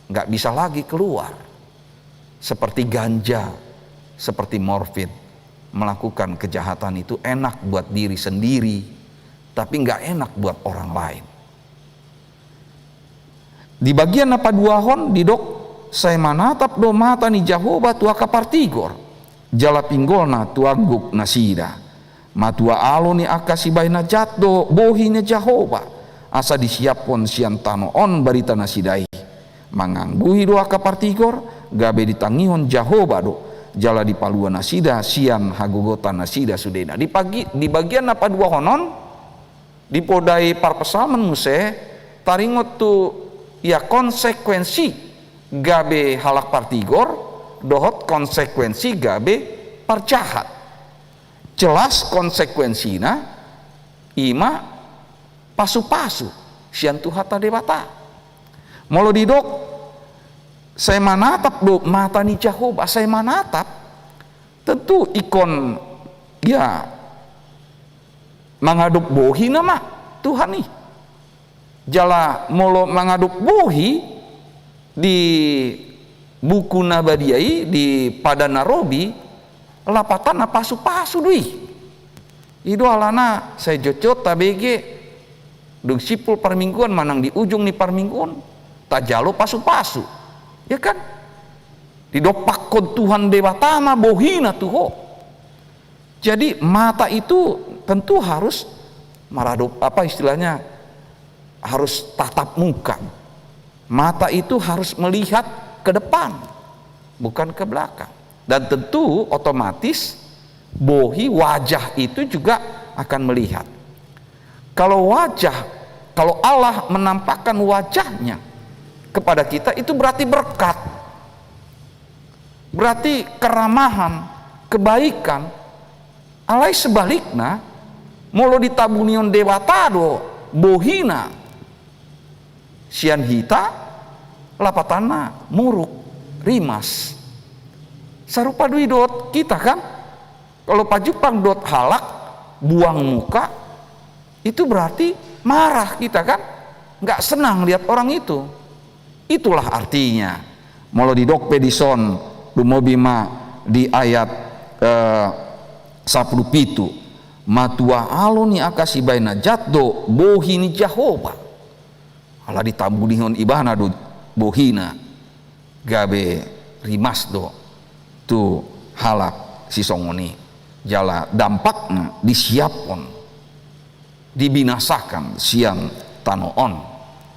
nggak bisa lagi keluar seperti ganja seperti morfin melakukan kejahatan itu enak buat diri sendiri tapi nggak enak buat orang lain. Di bagian apa dua hon didok saya manatap do mata ni Jehovah tua kapartigor jala pinggolna tua guk nasida matua alo ni akasi baina jatdo bohinya Jehovah asa disiapon sian tano on barita nasidai mangangguhi doa kapartigor gabe ditangihon Jehovah do jala di paluan nasida sian hagogotan nasida sudena di bagian apa dua honon dipodai parpesamen muse taringot tu ya konsekuensi gabe halak partigor dohot konsekuensi gabe parjahat jelas konsekuensina ima pasu-pasu sian tuhata dewata molo didok saya manatap do mata ni Jehovah saya manatap tentu ikon ya mengaduk bohi nama Tuhan nih jala molo mengaduk bohi di buku Nabadiai di Padanarobi lapatan pasu-pasu dui itu alana saya jocot tabege duk sipul parmingguan manang di ujung ni parmingguan tak jalo pasu-pasu ya kan didopakon Tuhan dewatama bohina tuho jadi mata itu tentu harus maradop apa istilahnya harus tatap muka mata itu harus melihat ke depan bukan ke belakang dan tentu otomatis bohi wajah itu juga akan melihat kalau Allah menampakkan wajahnya kepada kita itu berarti berkat berarti keramahan kebaikan alai sebaliknya molo ditabunion dewata do bohina sian hita lapatana muruk rimas sarupa dui dot kita kan kalau pajupang dot halak buang muka itu berarti marah kita kan nggak senang lihat orang itu itulah artinya molo di dok pedison dumobima di ayat 10 pitu matua aloni akasi baina jatdo bohini Jehovah ala ditambunihon ibana do bohina gabe rimas do tu halak si songoni jala dampaknya disiapkan dibinasakan siang tanoon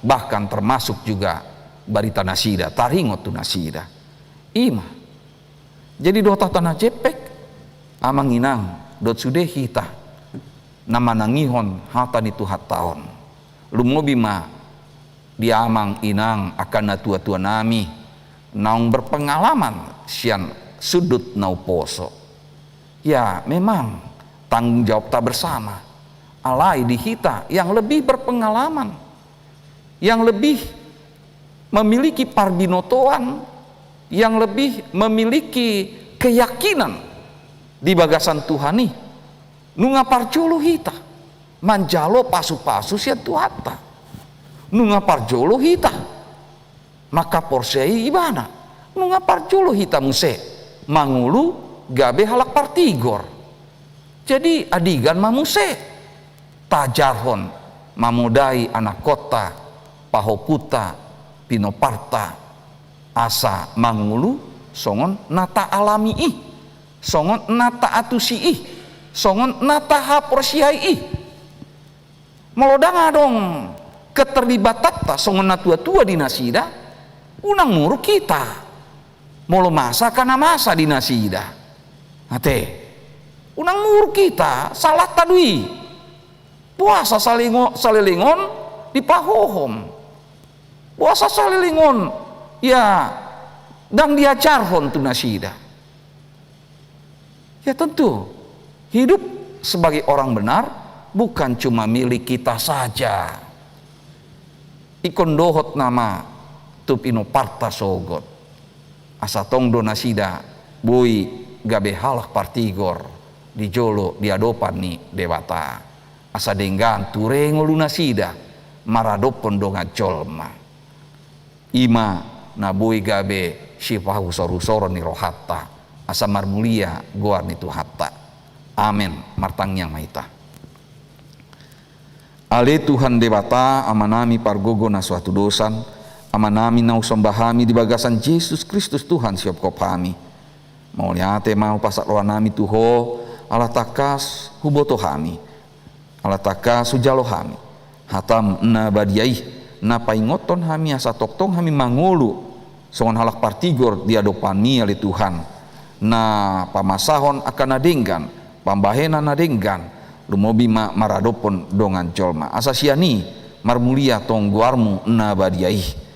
bahkan termasuk juga barita nasida taringot tu nasida ima jadi dota tanah cepek amang inang dot sude hita nama nangihon hatan itu hataon lumobima dia amang inang akan natua-tua nami naung berpengalaman sian sudut nau poso ya memang tanggung jawab tak bersama alai di hita yang lebih berpengalaman yang lebih memiliki parbinotoan yang lebih memiliki keyakinan di bagasan Tuhan nih nunga parjolo hita manjalo pasu-pasu sian tuhata nunga parjolo hita maka porsei ibana nunga parjolo hita muse mangulu gabe halak partigor jadi adigan mamuse tajarhon mamudai anak kota pahoputa pinoparta asa mangulu songon nata alami ih songon nata atusi ih songon nata haporsiai ih melodanga dong keterlibatan songon natua-tua di nasida unang muru kita molo masa kana masa di nasida ate unang muru kita salah tadui puasa salilingon di pahohom puasa salilingon ya dan diacarhon tu nasida ya tentu hidup sebagai orang benar bukan cuma milik kita saja ikon dohot nama tupino parta sogot asa tong do nasida bui gabe halak partigor di jolo di adopan ni dewata asa denggan turengo lunasida maradopon donga colma ima na bui gabe sifahu soru-soru ni rohatta asa marmulia goar ni tuhatta amin martang yang maita ale Tuhan dewata amanami pargogo na suatu dosan amanami nau sembahami di bagasan Yesus Kristus Tuhan siap kopami. Mau liate mau pasak roa nami tuho ala takas huboto hami. Ala takas sujalo hami. Hatam na badiai na paingoton hami asa toktong hami mangulu. Songon halak partigor dia dopani ali Tuhan. Na pamasahon akan nadenggan, pambahenan nadenggan, lumobi maradopon dongan jolma. Asa siani marmulia tong guarmu na badiai.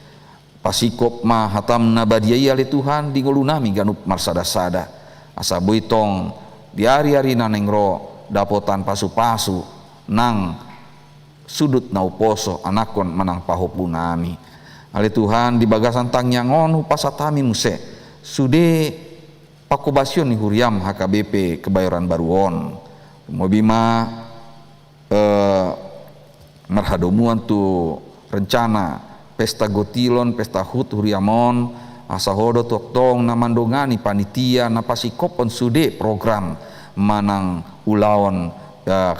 Pasikop ma hatam na badiai ali Tuhan di ngulu nami ganup marsada-sada. Asa buitong di hari-hari nanengro dapotan pasu-pasu nang sudut nau poso anakon manang pahopu nami. Ali Tuhan di bagasan tangyangon upasatami muse sude pakobasyon ni huriam HKBP Kebayoran Baruon mobima marhadomuan tu rencana pesta gotilon pesta hut huriamon asahodo toktong namandongani panitia napasikopon sude program manang ulawan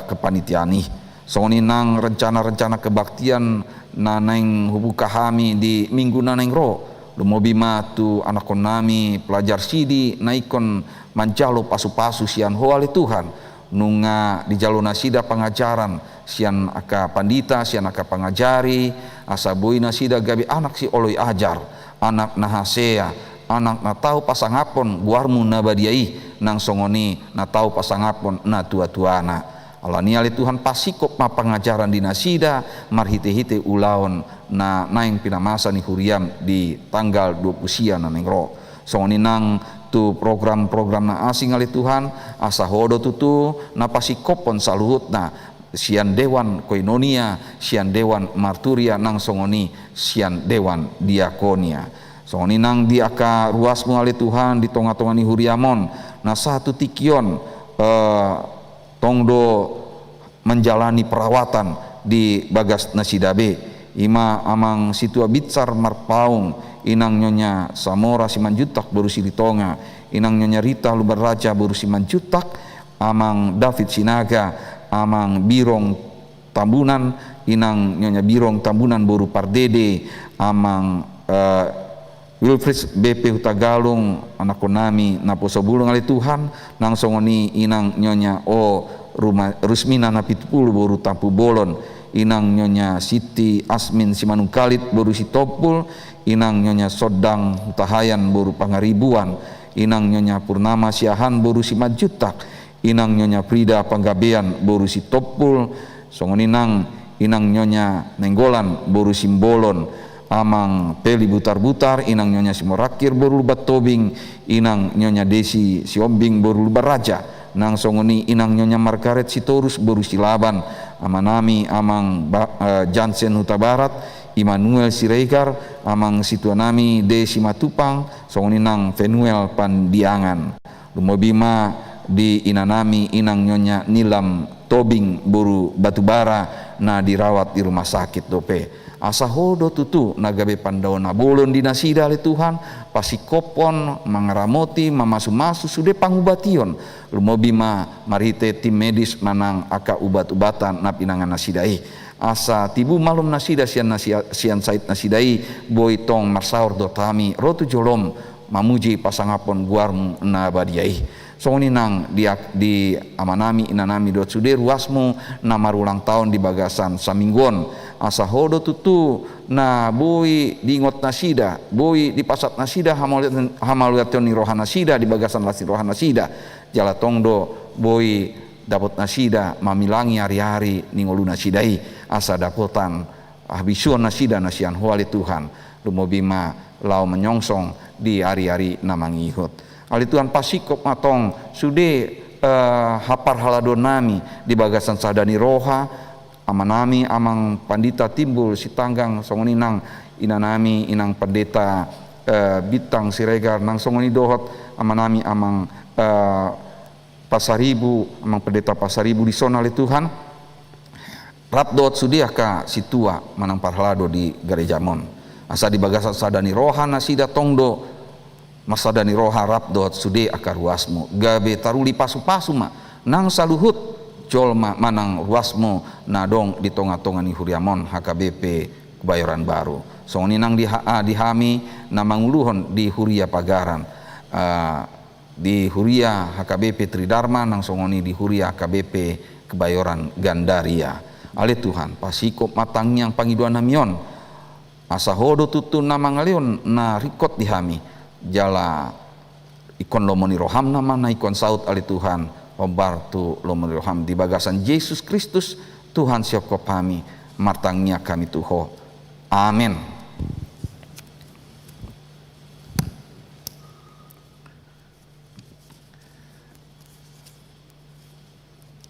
kepanitiani soni nang rencana-rencana kebaktian naneng hubuka kami di minggu naneng ro lumobima tu anakon nami pelajar sidi naikon mancalo pasu-pasu sian hoali Tuhan nunga di jalo nasida pengajaran sian aka pandita sian aka pengajari asa boi nasida gabi anak si oloi ajar anak nahasea anak na tau pasangapon guarmu na badiai nang songoni na tau pasangapon na tua-tuana alani ali Tuhan pasikop ma pengajaran di nasida marhite-hite ulaon na naing pinamasa ni huriam di tanggal 20 sian na nengro songoni nang tu program-program na asing ali Tuhan asa hodo tutu na pasikopon saluhut na sian dewan koinonia sian dewan marturia nang songoni sian dewan diakonia songoni nang diaka ruasmu ali Tuhan di tonga-tonga ni huriamon na satu tikion tongdo menjalani perawatan di bagas nasidabe ima amang situa bitsar marpaung inang nyonya Samora Simanjutak baru silitonga inang nyonya Rita Lubar Raja baru Simanjutak amang David Sinaga amang Birong Tambunan inang nyonya Birong Tambunan baru Pardede amang Wilfried BP Hutagalung anak konami naposo bulung ali Tuhan nang songoni inang nyonya rumah Rusmina napitpulu baru Tampu Bolon inang nyonya Siti Asmin Simanung Kalit baru Sitopul inang nyonya Sodang Hutahayan baru Pangaribuan inang nyonya Purnama Siahan baru Simajutak inang nyonya Frida Panggabean baru Sitopul songoni nang inang nyonya Nenggolan baru Simbolon amang Peli Butar-Butar inang nyonya Simorakir baru Lubat Tobing inang nyonya Desi Siombing baru Lubat Raja nang songoni inang nyonya Margaret Sitorus baru Silaban amanami amang Jansen Huta Barat Immanuel Siregar amang Situanami Desi Matupang songoni nang Venuel Pandiangan lumobima di inanami inang nyonya Nilam Tobing baru Batubara na dirawat di rumah sakit dope asa hodo tutu nagabe pandao nabolon di nasida ali Tuhan pasikopon mangaramoti mamasu-masu sude pangubation lumobima marite tim medis manang aka ubat-ubatan na pinangan nasidai asa tibu malum nasida sian sait nasidai boy tong marsaur dotami rotu jolom mamuji pasangapon guarmu na badiai songoni nang di amanami inanami dot sude ruasmu na marulang tahun di bagasan saminggon asa hodo tutu na boy di ngot nasida boy di pasat nasida hamaluation ni rohana nasida di bagasan lasi rohana nasida jala tongdo boy dapot nasida mamilangi hari-hari ningolu nasidai asa dapotan habisuan nasida nasian hoali Tuhan lumobima lau menyongsong di hari-hari namangihut ali Tuhan pasikop matong sude hapar haladonami di bagasan sadani roha amanami amang pandita timbul sitanggang songoni nang inanami inang pendeta Bitang Siregar nang songoni dohot amanami amang Pasaribu amang pendeta Pasaribu di sona ali Tuhan rapdot sudiaka situa manang parhalado di Garejamon asa di bagasan sadani roha nasida tongdo masadani roha rapdot sude akar ruasmu gabe taruli pasu-pasu ma nang saluhut jolma manang ruasmu nadong di tonga-tonga ni huriamon HKBP Kebayoran Baru. Songoni nang dihami namang uluhon di Huria Pagaran, di Huria HKBP Tridharma nang songoni di Huria HKBP Kebayoran Gandaria. Ale Tuhan pasikop matang yang pangiduan namion asa hodo tutun namang aleon na rikot dihami jala ikon lomoni roham nama na ikon saut ale Tuhan pembartu lomoni roham di bagasan Yesus Kristus Tuhan siokop kami martangnya kami tuho. Amin.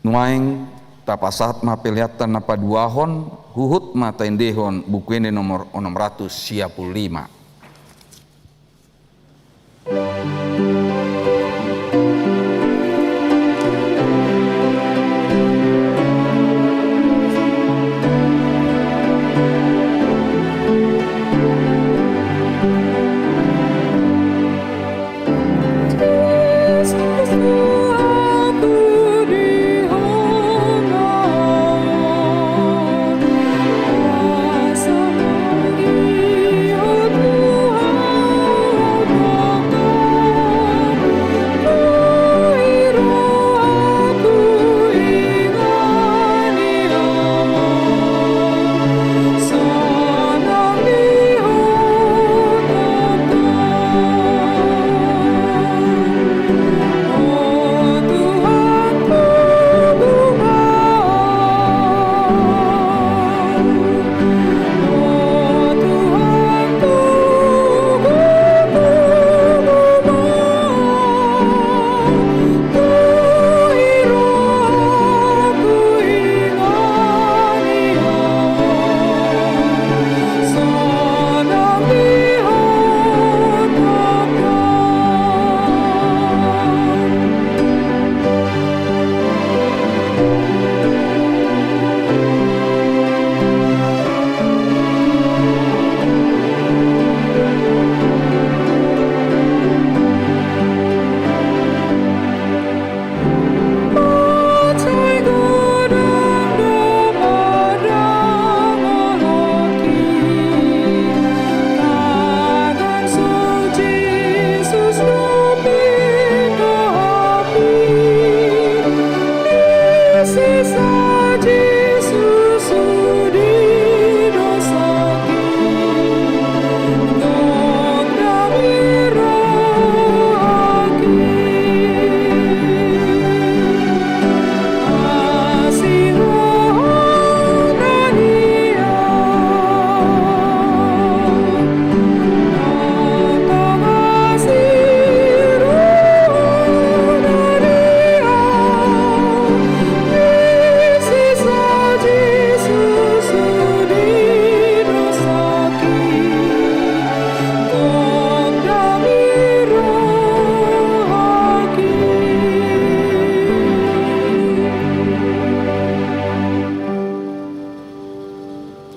Nuaing tapasat mapeliatan napa duahon huhut mata indehon buku ini nomor 655.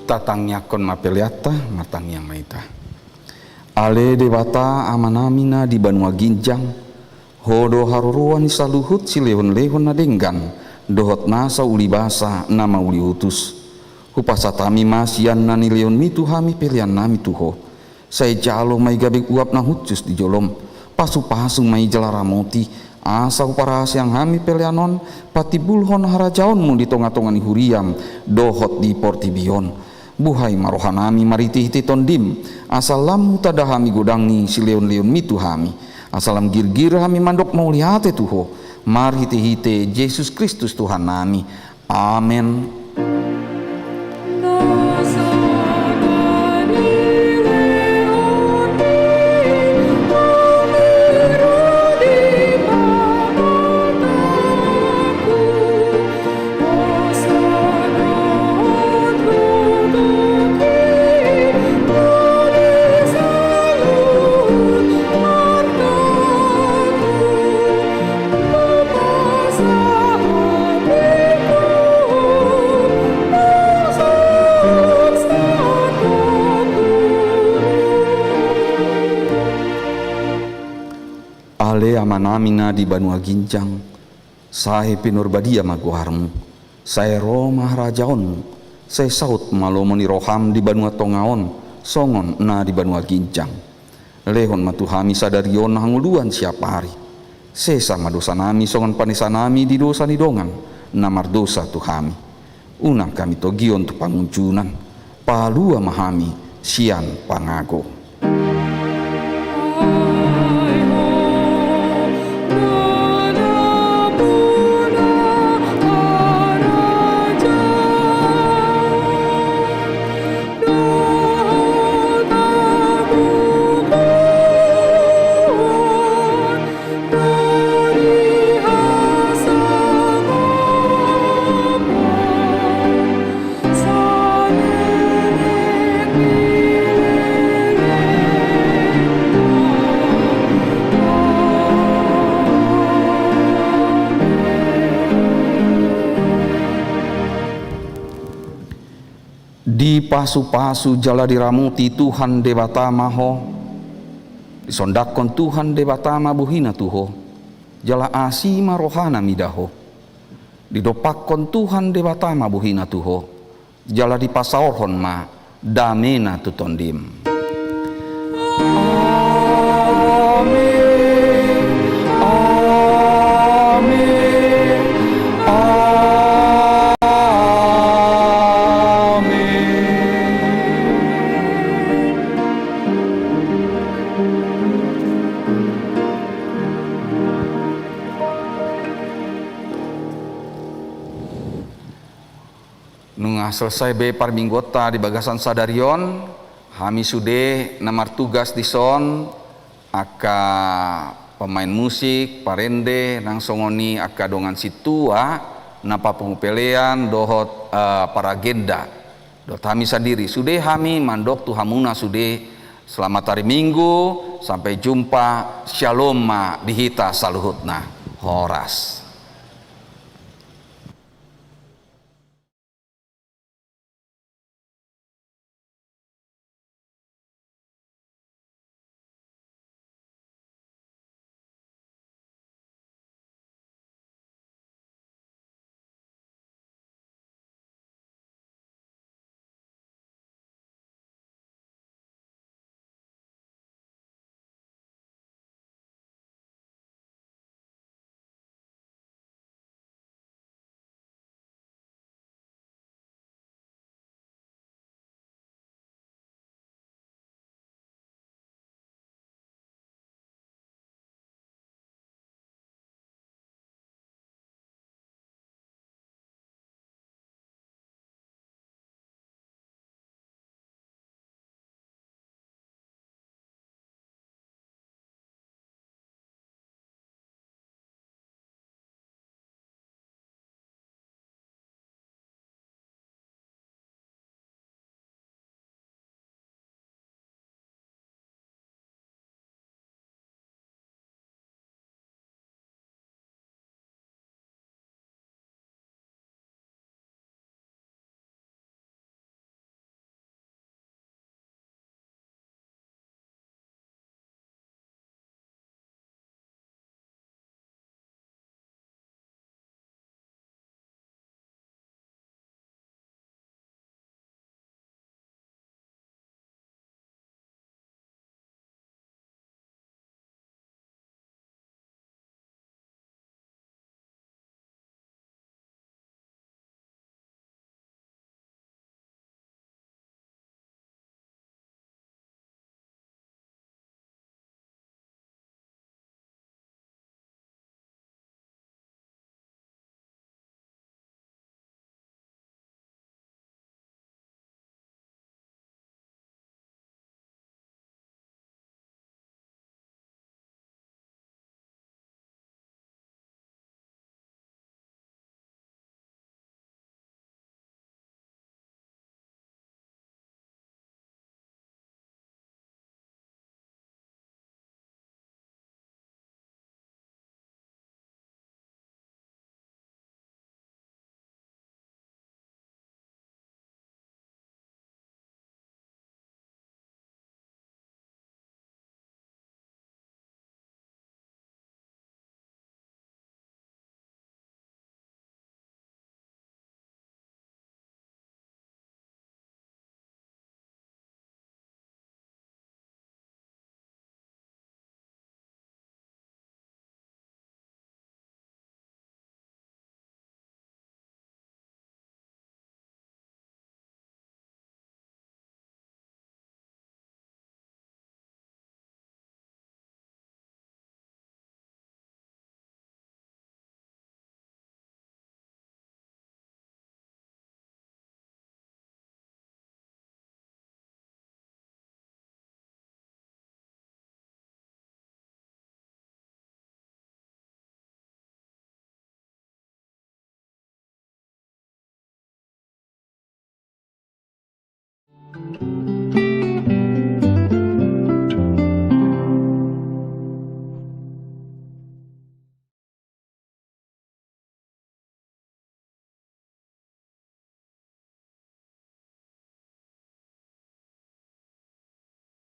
Tatangnya kon mapeliata matang yang maita. Ale dewata amanamina di Banua Ginjang hodo haruruan saluhut si lehon-lehon nadenggan dohot nasa uli basa nama uli utus hupasatami masian nani leon mitu hami pelian nami tuho saya jalo mai gabek uap na hucus di jolom pasu-pasu mai jalaramoti asa uparas yang hami pelianon pati bulhon harajaonmu di tonga-tongani huriam dohot di portibion buhai marohanami mariti-hiti tondim asalam tadahami godangi si leon-leon mitu hami asalam gir-gir hami mandok mauliate tuho marhiti-hite Yesus Kristus Tuhan nami. Amin. Ale amanamina di Banua Ginjang sahe pinurbadia maguharmu saya Roma harajaonmu Saya saut malo moni roham di banua tongaon, songon na di banua gincang. Lehon matuhami sadarion hanguluan siapa hari. Sesa madosa nami songon panesa nami di dosa ni dongan, namar dosa tuhami. Unang kami togion tu panguncunan, palua mahami sian pangago. Di pasu-pasu jala diramuti Tuhan Dewata Maho, disondakon Tuhan Dewata Mabuhina Tuho, jala asima rohana midaho, didopakon Tuhan Dewata Mabuhina Tuho, jala dipasaorhon ma damena tutondim. Nungah selesai be parminggota di bagasan sadarion, kami sudah namar tugas di son, aka pemain musik, parende, nang songoni aka dongan situa, napa pengupelean, dohot para agenda. Dot kami sendiri, sudah kami mandok tu hamuna sudah, selamat hari Minggu, sampai jumpa, shalom ma dihita saluhutna, horas.